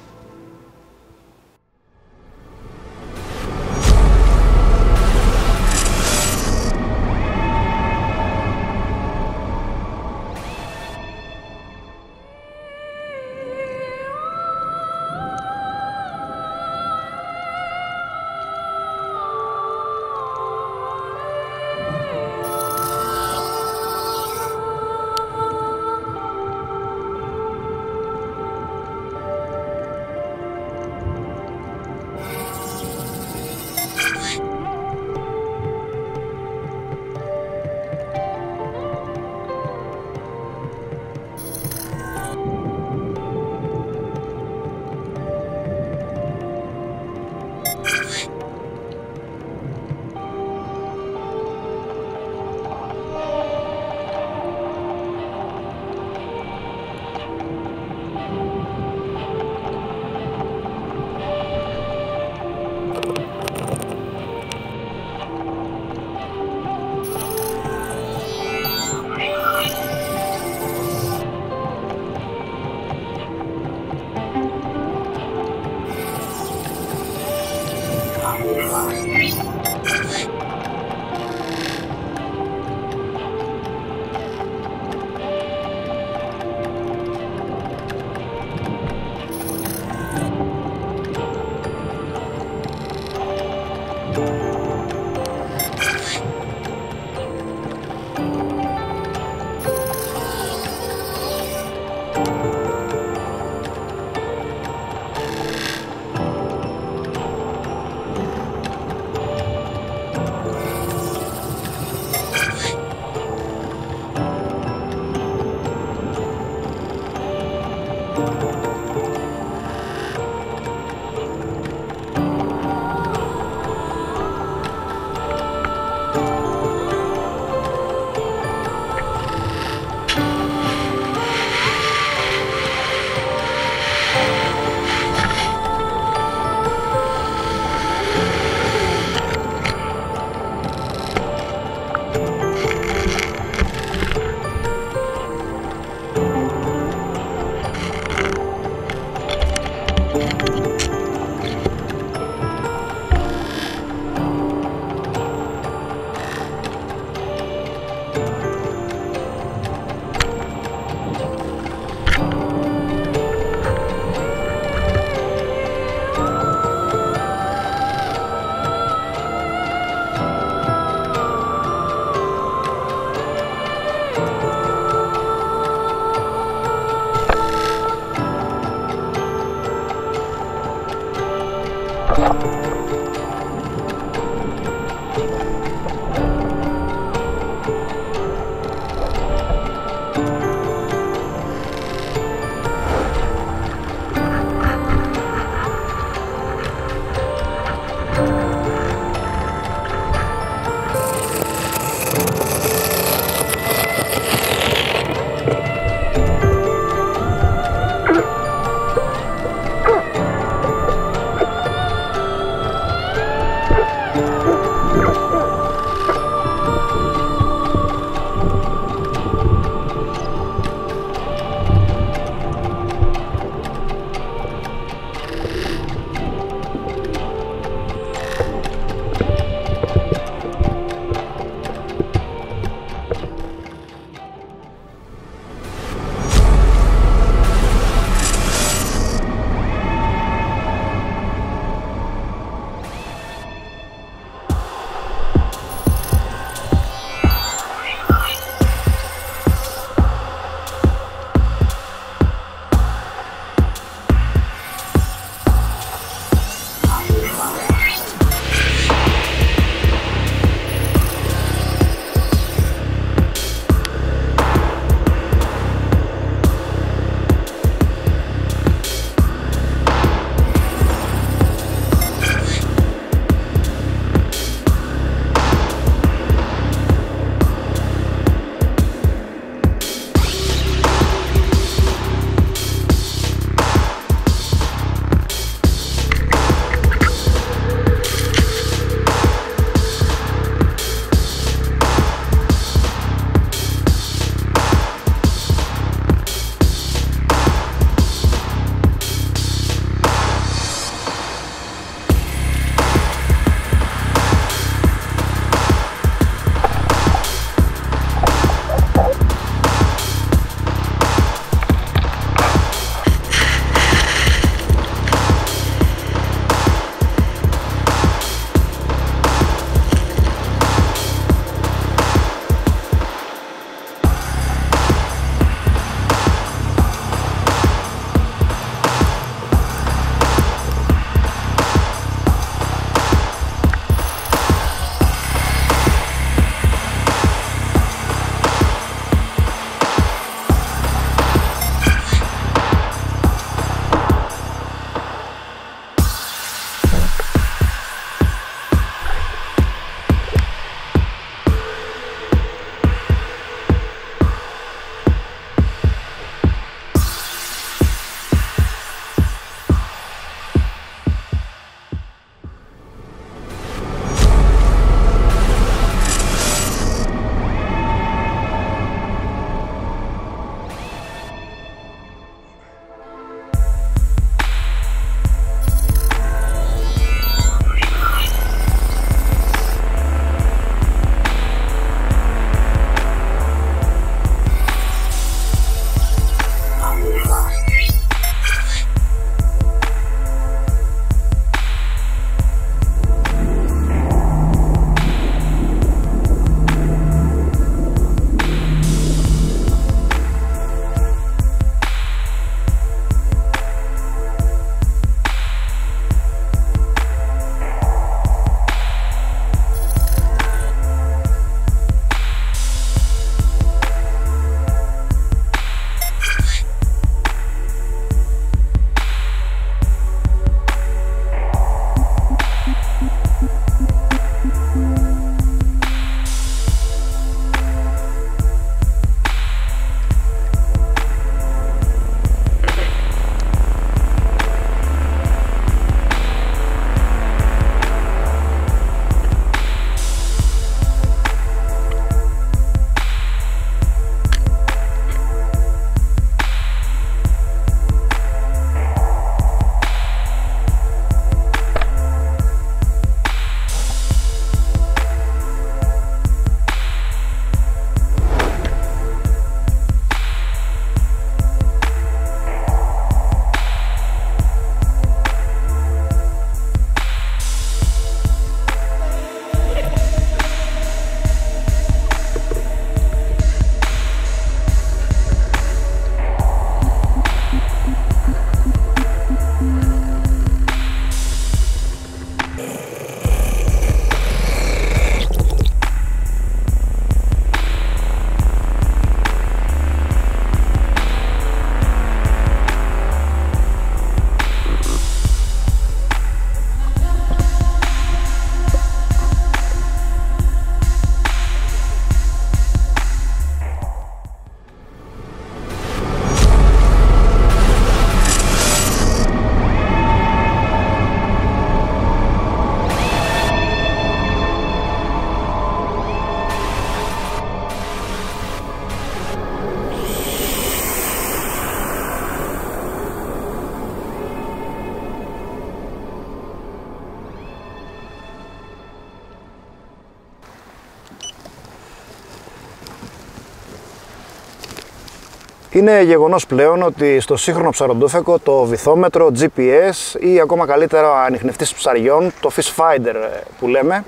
Speaker 1: Είναι γεγονός πλέον ότι στο σύγχρονο ψαροντούφεκο το βυθόμετρο, GPS ή ακόμα καλύτερα ανιχνευτής ψαριών, το fish finder που λέμε,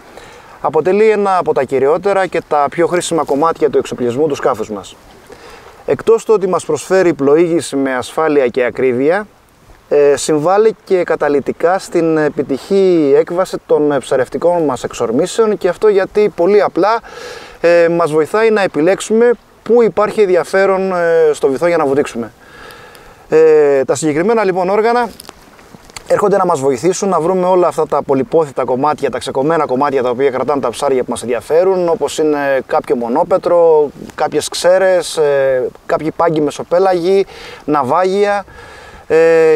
Speaker 1: αποτελεί ένα από τα κυριότερα και τα πιο χρήσιμα κομμάτια του εξοπλισμού του σκάφους μας. Εκτός του ότι μας προσφέρει πλοήγηση με ασφάλεια και ακρίβεια, συμβάλλει και καταλυτικά στην επιτυχή έκβαση των ψαρευτικών μας εξορμήσεων, και αυτό γιατί πολύ απλά μας βοηθάει να επιλέξουμε πού υπάρχει ενδιαφέρον στο βυθό για να βουτήξουμε. Τα συγκεκριμένα λοιπόν όργανα έρχονται να μας βοηθήσουν να βρούμε όλα αυτά τα πολυπόθητα κομμάτια, τα ξεκομμένα κομμάτια τα οποία κρατάνε τα ψάρια που μας ενδιαφέρουν, όπως είναι κάποιο μονόπετρο, κάποιες ξέρες, κάποιοι πάγκοι μεσοπέλαγοι, ναυάγια,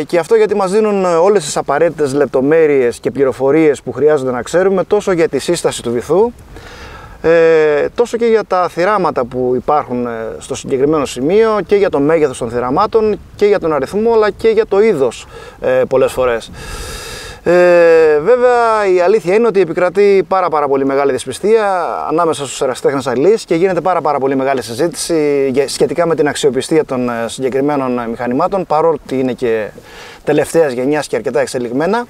Speaker 1: και αυτό γιατί μας δίνουν όλες τις απαραίτητες λεπτομέρειες και πληροφορίες που χρειάζονται να ξέρουμε τόσο για τη σύσταση του βυθού, τόσο και για τα θυράματα που υπάρχουν στο συγκεκριμένο σημείο, και για το μέγεθος των θυραμάτων και για τον αριθμό, αλλά και για το είδος πολλές φορές. Βέβαια η αλήθεια είναι ότι επικρατεί πάρα πολύ μεγάλη δυσπιστία ανάμεσα στους ερασιτέχνες αλληλείς και γίνεται πάρα πολύ μεγάλη συζήτηση σχετικά με την αξιοπιστία των συγκεκριμένων μηχανημάτων, παρότι είναι και τελευταίας γενιάς και αρκετά εξελιγμένα.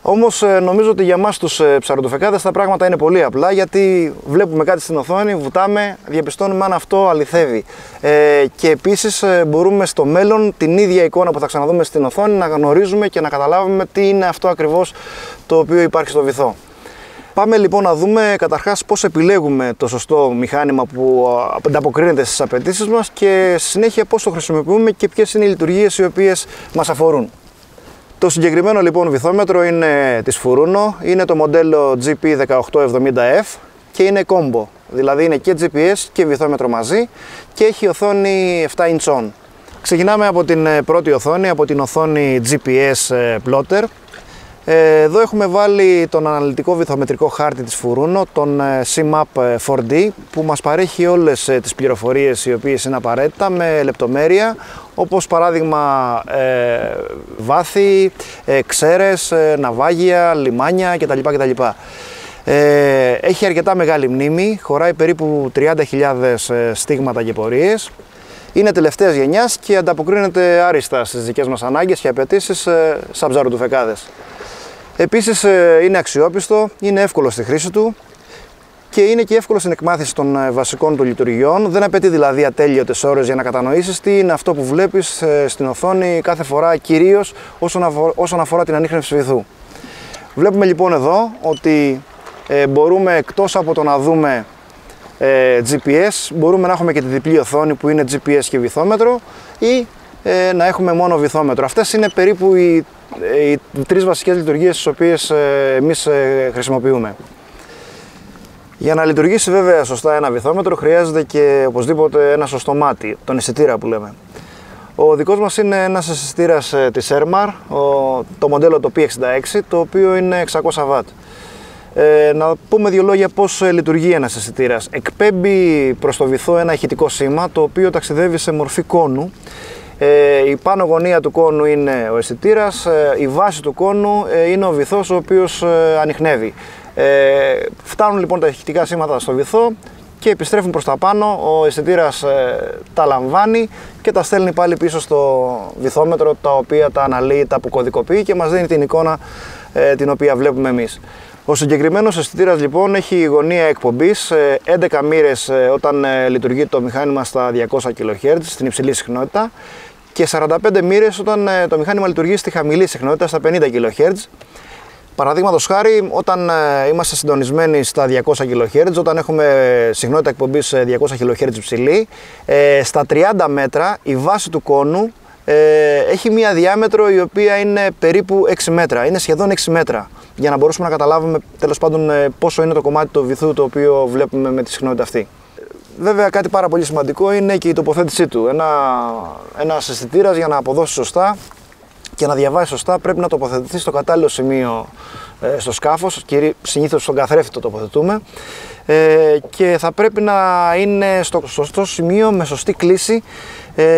Speaker 1: Όμως νομίζω ότι για μας τους ψαροντουφεκάδες τα πράγματα είναι πολύ απλά, γιατί βλέπουμε κάτι στην οθόνη, βουτάμε, διαπιστώνουμε αν αυτό αληθεύει. Και επίσης μπορούμε στο μέλλον την ίδια εικόνα που θα ξαναδούμε στην οθόνη να γνωρίζουμε και να καταλάβουμε τι είναι αυτό ακριβώς το οποίο υπάρχει στο βυθό. Πάμε λοιπόν να δούμε καταρχάς πώς επιλέγουμε το σωστό μηχάνημα που ανταποκρίνεται στις απαιτήσεις μας, και στη συνέχεια πώς το χρησιμοποιούμε και ποιες είναι οι λειτουργίες οι οποίες μας αφορούν. Το συγκεκριμένο λοιπόν βυθόμετρο είναι της Furuno, είναι το μοντέλο GP1870F και είναι combo, δηλαδή είναι και GPS και βυθόμετρο μαζί, και έχει οθόνη 7 inch on. Ξεκινάμε από την πρώτη οθόνη, από την οθόνη GPS plotter. Εδώ έχουμε βάλει τον αναλυτικό βυθομετρικό χάρτη της Furuno, τον CMAP 4D, που μας παρέχει όλες τις πληροφορίες οι οποίες είναι απαραίτητα με λεπτομέρεια, όπως παράδειγμα βάθη, ξέρες, ναυάγια, λιμάνια κτλ. Έχει αρκετά μεγάλη μνήμη, χωράει περίπου 30.000 στίγματα και πορείες. Είναι τελευταίας γενιάς και ανταποκρίνεται άριστα στις δικές μας ανάγκες και απαιτήσεις σαν ψαροντουφεκάδες. Επίσης είναι αξιόπιστο, είναι εύκολο στη χρήση του και είναι και εύκολο στην εκμάθηση των βασικών του λειτουργιών. Δεν απαιτεί δηλαδή ατέλειωτες ώρες για να κατανοήσεις τι είναι αυτό που βλέπεις στην οθόνη κάθε φορά, κυρίως όσον αφορά την ανίχνευση βυθού. Βλέπουμε λοιπόν εδώ ότι μπορούμε, εκτός από το να δούμε GPS, μπορούμε να έχουμε και τη διπλή οθόνη που είναι GPS και βυθόμετρο, ή να έχουμε μόνο βυθόμετρο. Αυτές είναι περίπου οι τρεις βασικές λειτουργίες τις οποίες εμείς χρησιμοποιούμε. Για να λειτουργήσει βέβαια σωστά ένα βυθόμετρο χρειάζεται και οπωσδήποτε ένα σωστό μάτι, τον αισθητήρα που λέμε. Ο δικός μας είναι ένας αισθητήρας της Airmar, το μοντέλο το P66, το οποίο είναι 600W. Να πούμε δύο λόγια πώς λειτουργεί ένας αισθητήρας. Εκπέμπει προς το βυθό ένα ηχητικό σήμα, το οποίο ταξιδεύει σε μορφή κόνου. Η πάνω γωνία του κόνου είναι ο αισθητήρας, η βάση του κόνου είναι ο βυθός ο οποίος ανιχνεύει. Φτάνουν λοιπόν τα ηχητικά σήματα στο βυθό και επιστρέφουν προς τα πάνω, ο αισθητήρας τα λαμβάνει και τα στέλνει πάλι πίσω στο βυθόμετρο, τα οποία τα αναλύει, τα αποκωδικοποιεί και μας δίνει την εικόνα την οποία βλέπουμε εμείς. Ο συγκεκριμένος αισθητήρας λοιπόν έχει γωνία εκπομπής, 11 μοίρες όταν λειτουργεί το μηχάνημα στα 200 kHz στην υψηλή συχνότητα και 45 μοίρες όταν το μηχάνημα λειτουργεί στη χαμηλή συχνότητα στα 50 kHz. Παραδείγματος χάρη, όταν είμαστε συντονισμένοι στα 200 kHz, όταν έχουμε συχνότητα εκπομπής 200 kHz υψηλή, στα 30 μέτρα η βάση του κόνου έχει μία διάμετρο η οποία είναι περίπου 6 μέτρα, είναι σχεδόν 6 μέτρα, για να μπορέσουμε να καταλάβουμε τέλος πάντων πόσο είναι το κομμάτι του βυθού το οποίο βλέπουμε με τη συχνότητα αυτή. Βέβαια κάτι πάρα πολύ σημαντικό είναι και η τοποθέτησή του. Ένας αισθητήρας για να αποδώσει σωστά και να διαβάσει σωστά πρέπει να τοποθετηθεί στο κατάλληλο σημείο στο σκάφος, συνήθως στον καθρέφτη το τοποθετούμε, και θα πρέπει να είναι στο σωστό σημείο με σωστή κλίση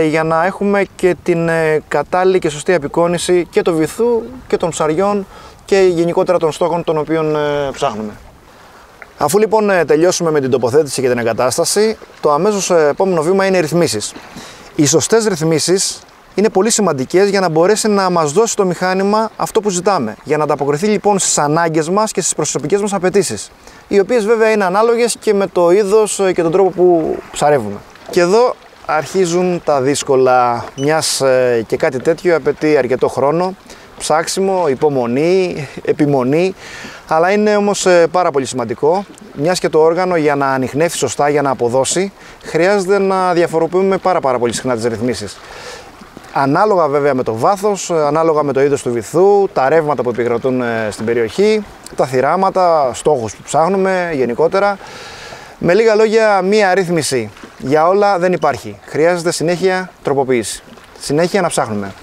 Speaker 1: για να έχουμε και την κατάλληλη και σωστή απεικόνιση και του βυθού και των ψαριών και γενικότερα των στόχων των οποίων ψάχνουμε. Αφού λοιπόν τελειώσουμε με την τοποθέτηση και την εγκατάσταση, το αμέσως επόμενο βήμα είναι οι ρυθμίσεις. Οι σωστές ρυθμίσεις είναι πολύ σημαντικές για να μπορέσει να μας δώσει το μηχάνημα αυτό που ζητάμε. Για να ανταποκριθεί λοιπόν στις ανάγκες μας και στις προσωπικές μας απαιτήσεις. Οι οποίες βέβαια είναι ανάλογες και με το είδος και τον τρόπο που ψαρεύουμε. Και εδώ αρχίζουν τα δύσκολα, μιας και κάτι τέτοιο απαιτεί αρκετό χρόνο, ψάξιμο, υπομονή, επιμονή, αλλά είναι όμως πάρα πολύ σημαντικό, μιας και το όργανο για να ανιχνεύσει σωστά, για να αποδώσει, χρειάζεται να διαφοροποιούμε πάρα πολύ συχνά τις ρυθμίσεις. Ανάλογα βέβαια με το βάθος, ανάλογα με το είδος του βυθού, τα ρεύματα που επικρατούν στην περιοχή, τα θυράματα, στόχους που ψάχνουμε γενικότερα. Με λίγα λόγια, μία ρύθμιση για όλα δεν υπάρχει. Χρειάζεται συνέχεια τροποποίηση. Συνέχεια να ψάχνουμε.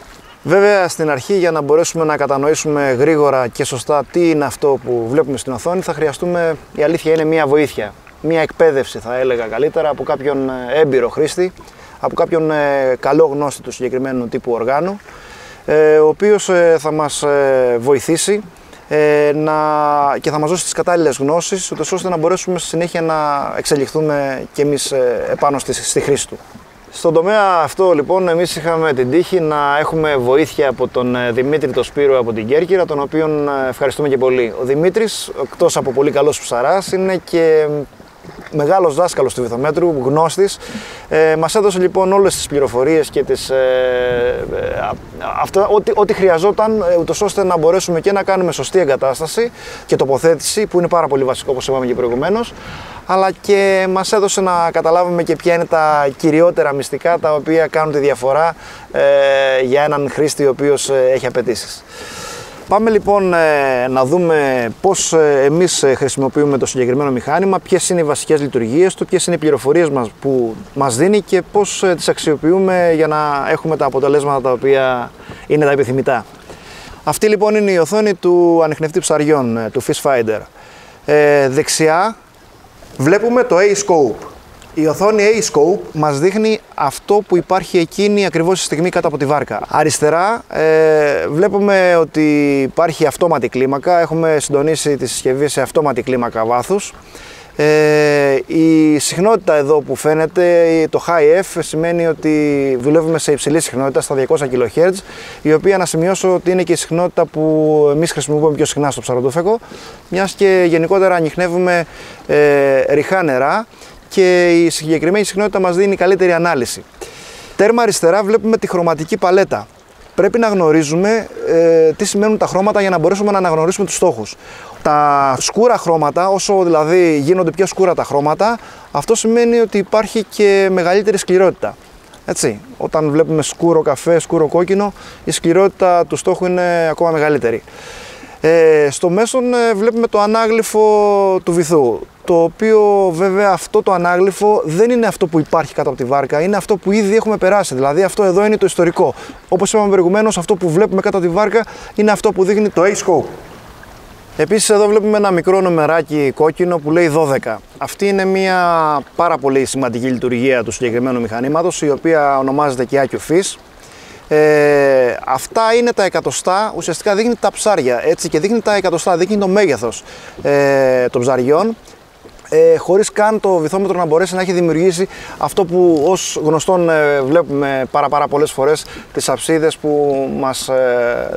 Speaker 1: Βέβαια, στην αρχή, για να μπορέσουμε να κατανοήσουμε γρήγορα και σωστά τι είναι αυτό που βλέπουμε στην οθόνη, θα χρειαστούμε, η αλήθεια είναι, μία βοήθεια. Μία εκπαίδευση, θα έλεγα καλύτερα, από κάποιον έμπειρο χρήστη, από κάποιον καλό γνώστη του συγκεκριμένου τύπου οργάνου, ο οποίος θα μας βοηθήσει και θα μας δώσει τις κατάλληλες γνώσεις, ούτως ώστε να μπορέσουμε στη συνέχεια να εξελιχθούμε και εμείς επάνω στη χρήση του. Στον τομέα αυτό λοιπόν εμείς είχαμε την τύχη να έχουμε βοήθεια από τον Δημήτρη τον Σπύρο από την Κέρκυρα, τον οποίον ευχαριστούμε και πολύ. Ο Δημήτρης, εκτός από πολύ καλός ψαράς, είναι και μεγάλος δάσκαλος του βυθομέτρου, γνώστης. Μας έδωσε λοιπόν όλες τις πληροφορίες και ό,τι χρειαζόταν, ούτως ώστε να μπορέσουμε και να κάνουμε σωστή εγκατάσταση και τοποθέτηση, που είναι πάρα πολύ βασικό, όπως είπαμε και προηγουμένως, αλλά και μας έδωσε να καταλάβουμε και ποια είναι τα κυριότερα μυστικά τα οποία κάνουν τη διαφορά για έναν χρήστη ο οποίος έχει απαιτήσεις. Πάμε λοιπόν να δούμε πώς εμείς χρησιμοποιούμε το συγκεκριμένο μηχάνημα, ποιες είναι οι βασικές λειτουργίες του, ποιες είναι οι πληροφορίες που μας δίνει και πώς τις αξιοποιούμε για να έχουμε τα αποτελέσματα τα οποία είναι τα επιθυμητά. Αυτή λοιπόν είναι η οθόνη του ανιχνευτή ψαριών, του Fish Finder. Δεξιά βλέπουμε το A-Scope. Η οθόνη A-Scope μας δείχνει αυτό που υπάρχει εκείνη ακριβώς τη στιγμή κάτω από τη βάρκα. Αριστερά βλέπουμε ότι υπάρχει αυτόματη κλίμακα. Έχουμε συντονίσει τη συσκευή σε αυτόματη κλίμακα βάθους. Η συχνότητα εδώ που φαίνεται, το High F, σημαίνει ότι δουλεύουμε σε υψηλή συχνότητα στα 200 kHz, η οποία να σημειώσω ότι είναι και η συχνότητα που εμείς χρησιμοποιούμε πιο συχνά στο ψαροτούφεκο, μιας και γενικότερα ανιχνεύουμε ρηχά νερά και η συγκεκριμένη συχνότητα μας δίνει καλύτερη ανάλυση. Τέρμα αριστερά βλέπουμε τη χρωματική παλέτα. Πρέπει να γνωρίζουμε τι σημαίνουν τα χρώματα για να μπορέσουμε να αναγνωρίσουμε τους στόχους. Τα σκούρα χρώματα, όσο δηλαδή γίνονται πιο σκούρα τα χρώματα, αυτό σημαίνει ότι υπάρχει και μεγαλύτερη σκληρότητα. Έτσι, όταν βλέπουμε σκούρο καφέ, σκούρο κόκκινο, η σκληρότητα του στόχου είναι ακόμα μεγαλύτερη. Στο μέσον βλέπουμε το ανάγλυφο του βυθού, το οποίο βέβαια αυτό το ανάγλυφο δεν είναι αυτό που υπάρχει κάτω από τη βάρκα, είναι αυτό που ήδη έχουμε περάσει, δηλαδή αυτό εδώ είναι το ιστορικό. Όπως είπαμε προηγουμένως, αυτό που βλέπουμε κάτω από τη βάρκα είναι αυτό που δείχνει το A-Scope. Επίσης εδώ βλέπουμε ένα μικρό νομεράκι κόκκινο που λέει 12. Αυτή είναι μια πάρα πολύ σημαντική λειτουργία του συγκεκριμένου μηχανήματος, η οποία ονομάζεται και AccuFish. Αυτά είναι τα εκατοστά, ουσιαστικά δείχνει τα ψάρια, έτσι, και δείχνει τα εκατοστά, δείχνει το μέγεθος των ψαριών, χωρίς καν το βυθόμετρο να μπορέσει να έχει δημιουργήσει αυτό που ως γνωστόν βλέπουμε πάρα πολλές φορές, τις αψίδες που μας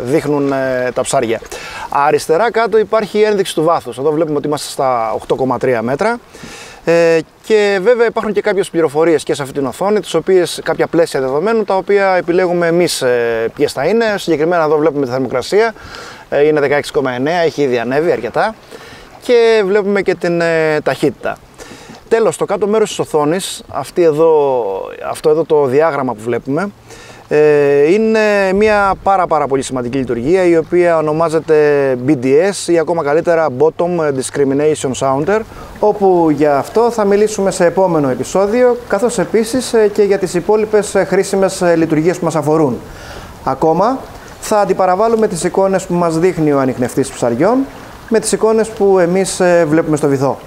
Speaker 1: δείχνουν τα ψάρια. Αριστερά κάτω υπάρχει η ένδειξη του βάθους. Εδώ βλέπουμε ότι είμαστε στα 8,3 μέτρα. Και βέβαια υπάρχουν και κάποιες πληροφορίες και σε αυτή την οθόνη, τις οποίες κάποια πλαίσια δεδομένων, τα οποία επιλέγουμε εμείς ποιες θα είναι. Συγκεκριμένα εδώ βλέπουμε τη θερμοκρασία, είναι 16,9, έχει ήδη ανέβει αρκετά, και βλέπουμε και την ταχύτητα. Τέλος, στο κάτω μέρος της οθόνης, αυτό εδώ το διάγραμμα που βλέπουμε, είναι μια πάρα πολύ σημαντική λειτουργία, η οποία ονομάζεται BDS ή ακόμα καλύτερα Bottom Discrimination Sounder, όπου για αυτό θα μιλήσουμε σε επόμενο επεισόδιο, καθώς επίσης και για τις υπόλοιπες χρήσιμες λειτουργίες που μας αφορούν. Ακόμα θα αντιπαραβάλλουμε τις εικόνες που μας δείχνει ο ανιχνευτής ψαριών με τις εικόνες που εμείς βλέπουμε στο βυθό.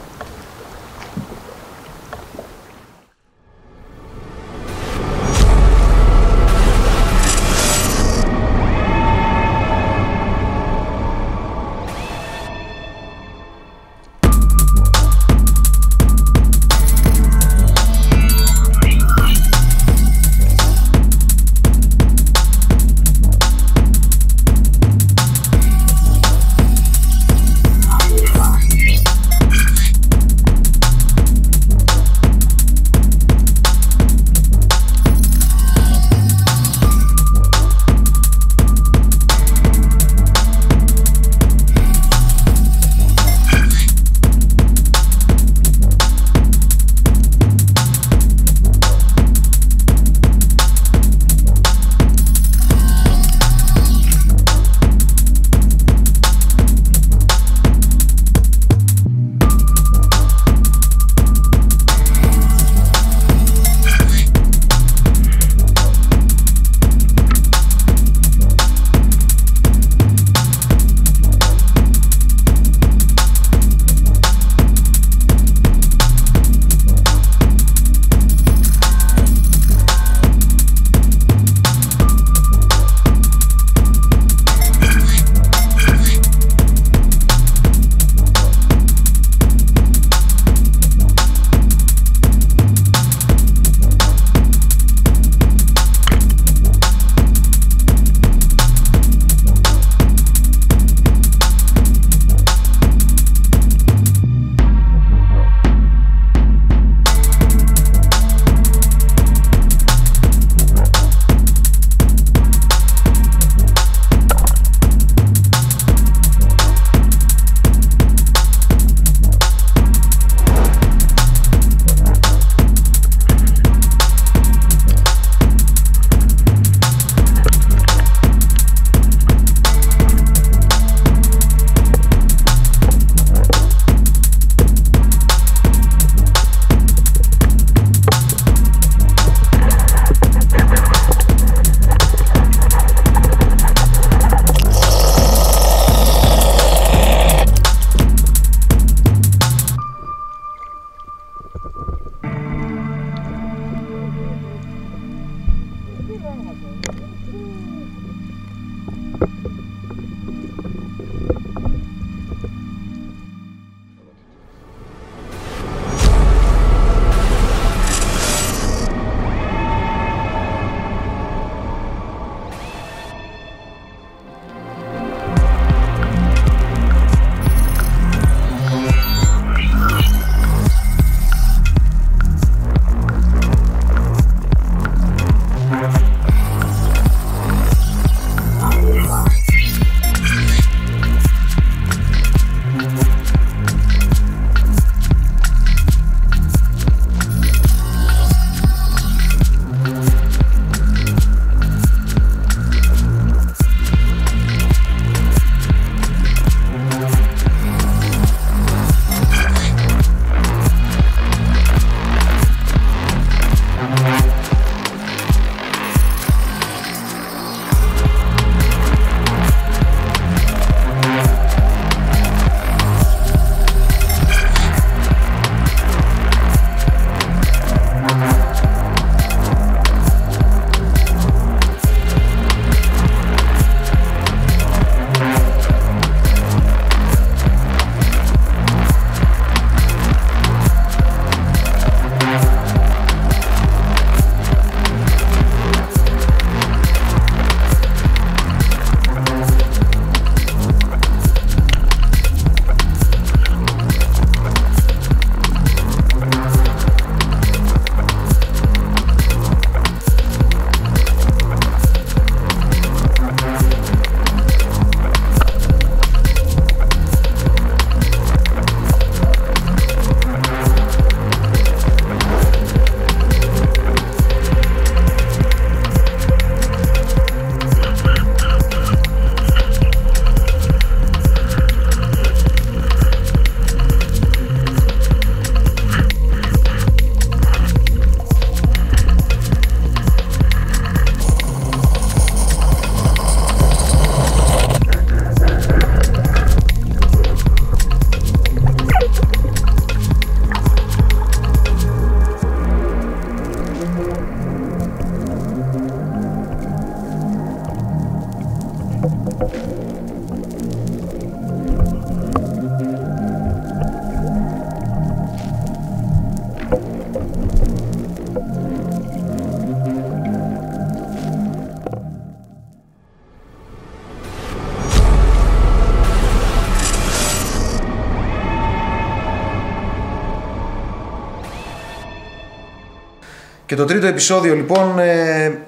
Speaker 3: Και το τρίτο επεισόδιο λοιπόν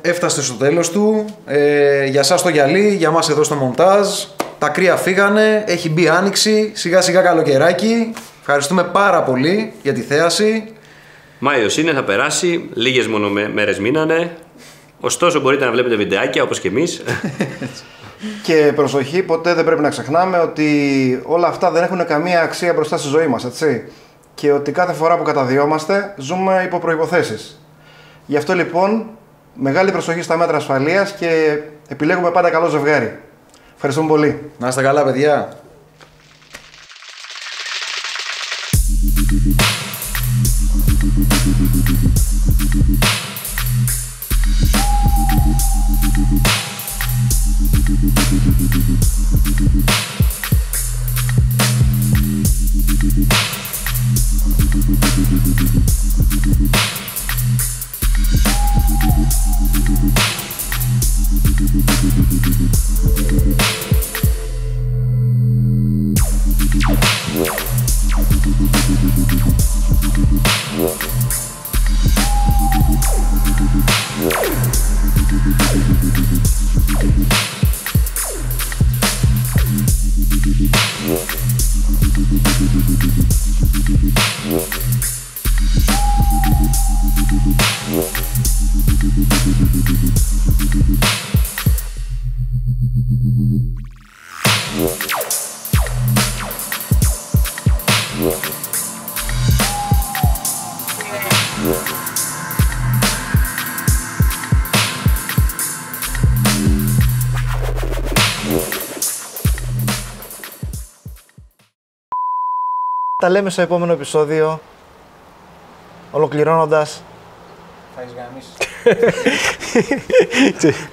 Speaker 3: έφτασε στο τέλος του. Για σας το γυαλί, για μας εδώ στο μοντάζ. Τα κρύα φύγανε, έχει μπει άνοιξη, σιγά σιγά καλοκαιράκι. Ευχαριστούμε πάρα πολύ για τη θέαση.
Speaker 7: Μάιος είναι, θα περάσει, λίγες μόνο μέρες μείνανε. Ωστόσο μπορείτε να βλέπετε βιντεάκια όπως και εμείς.
Speaker 1: Και προσοχή, ποτέ δεν πρέπει να ξεχνάμε ότι όλα αυτά δεν έχουν καμία αξία μπροστά στη ζωή μας, έτσι. Και ότι κάθε φορά που καταδιόμαστε ζούμε υπό προϋποθέσεις. Γι' αυτό λοιπόν μεγάλη προσοχή στα μέτρα ασφαλείας και επιλέγουμε πάντα καλό ζευγάρι. Ευχαριστούμε πολύ.
Speaker 3: Να είστε καλά, παιδιά.
Speaker 1: Τα λέμε στο επόμενο επεισόδιο, ολοκληρώνοντας.
Speaker 3: Θα έχεις γαμίσει.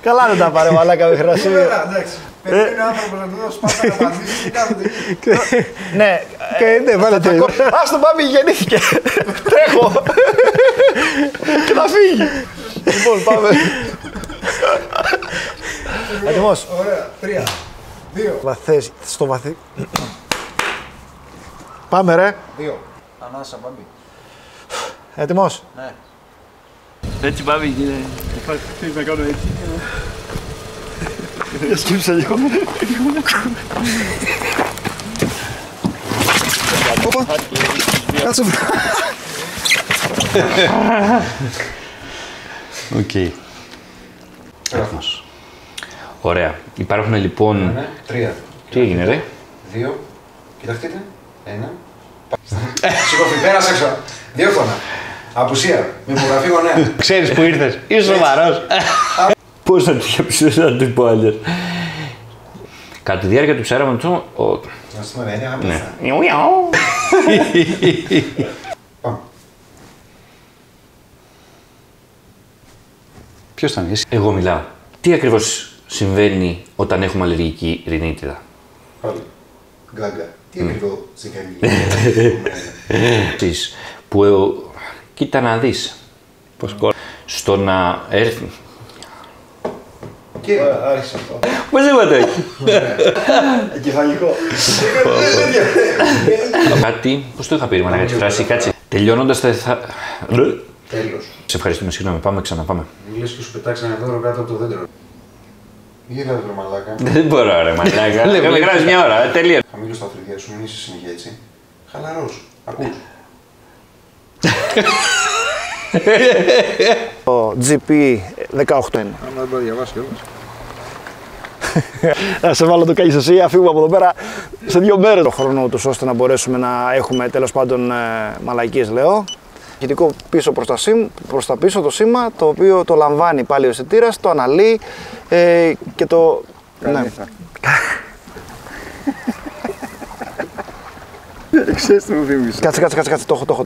Speaker 1: Καλά δεν τα πάρε μαλάκα μέχρι να σου.
Speaker 3: Εντάξει. Περιμένει ο άνθρωπος να του δώσει πάντα να απαντήσει και κάθεται εκεί.
Speaker 1: Ναι,
Speaker 6: Ναι, βάλε το.
Speaker 1: ας τον πάμε, γεννήθηκε. Τρέχω. Και θα φύγει. Λοιπόν, πάμε. Έτοιμος.
Speaker 3: Ωραία. 3, 2,
Speaker 1: Βαθές, στο βαθύ. Πάμε ρε.
Speaker 3: 2. Ανάσα, μπαμπή.
Speaker 1: Έτοιμος.
Speaker 3: Ναι.
Speaker 7: Έτσι πάμε, κύριε.
Speaker 3: Θέλεις να κάνω έτσι.
Speaker 1: Για σκύψε λίγο.
Speaker 3: Όπα. Κάτσε.
Speaker 6: Οκ.
Speaker 3: Γράφος.
Speaker 5: Ωραία. Υπάρχουν λοιπόν.
Speaker 3: 3.
Speaker 5: Τι έγινε, ρε?
Speaker 3: 2. Κοιτάξτε. 1. Σηκωθεί, πέρασε έξω. Διόφωνα. Απουσία. Με υπογραφή γονέα.
Speaker 6: Ξέρεις που ήρθες. Είσαι σοβαρός.
Speaker 5: Πώς να του πω αλλιώς. Κατά τη διάρκεια του ψέραματος.
Speaker 3: Να σου πούμε, είναι άμεσα. Πάμε.
Speaker 6: Ποιος ήταν εσύ?
Speaker 5: Εγώ μιλάω. Τι ακριβώς συμβαίνει όταν έχουμε αλλεργική ρινίτιδα?
Speaker 3: Πάλι. Γκάγκα. Τι ακριβώς σε κάνει.
Speaker 5: Εσείς που κοίτα να δεις.
Speaker 6: Πώς κόλλα.
Speaker 5: Στο να έρθει.
Speaker 3: Και άρχισε αυτό.
Speaker 5: Πώς δεν το έχει.
Speaker 1: Κεφαλικό.
Speaker 5: Κάτι, πώς το είχα πει, μάνα, τη φράση, κάτσε. Τελειώνοντας θα...
Speaker 3: Τέλος.
Speaker 5: Σε ευχαριστούμε, συγγνώμη, πάμε ξαναπάμε.
Speaker 3: Μη λες και σου πετάξει ένα δώρο κάτω από το δέντρο. Γύρω ρε μαλάκα.
Speaker 5: Δεν μπορώ ρε μαλάκα. Με γράφεις μια ώρα, τελείω.
Speaker 3: Χαμήλω στα αυτοκίνητα σου, μην είσαι συνέχεια έτσι. Χαλαρός. Ακούς.
Speaker 1: Το GP 18 είναι.
Speaker 3: Άμα δεν μπορεί να διαβάσει κιόλας.
Speaker 1: Να σε βάλω το καγί εσύ, αφήγουμε από εδώ πέρα σε 2 μέρες το χρόνο τους, ώστε να μπορέσουμε να έχουμε τέλος πάντων μαλακίες, λέω. Ηχητικό πίσω προς τα πίσω το σήμα, το οποίο το λαμβάνει πάλι ο αισθητήρας, το αναλύει και το... Ναι.
Speaker 3: Ξέρεις τι μου θύμισε.
Speaker 1: Κάτσε, το έχω.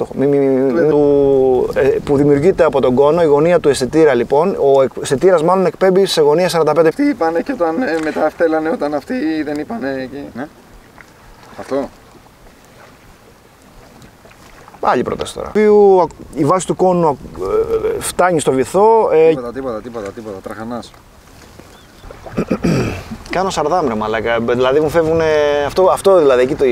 Speaker 1: Που δημιουργείται από τον κόνο, η γωνία του αισθητήρα λοιπόν. Ο αισθητήρας μάλλον εκπέμπει σε γωνία 45.
Speaker 3: Τι είπανε και όταν μετά φτέλανε όταν αυτοί δεν είπανε εκεί. Ναι. Αυτό.
Speaker 1: Άλλη πρόταση τώρα. Η βάση του κόνου φτάνει στο βυθό.
Speaker 3: Τίποτα. Τραχανάς.
Speaker 1: Κάνω σαρδάμ ρε μαλάκα. Δηλαδή μου φεύγουν. Αυτό δηλαδή εκεί το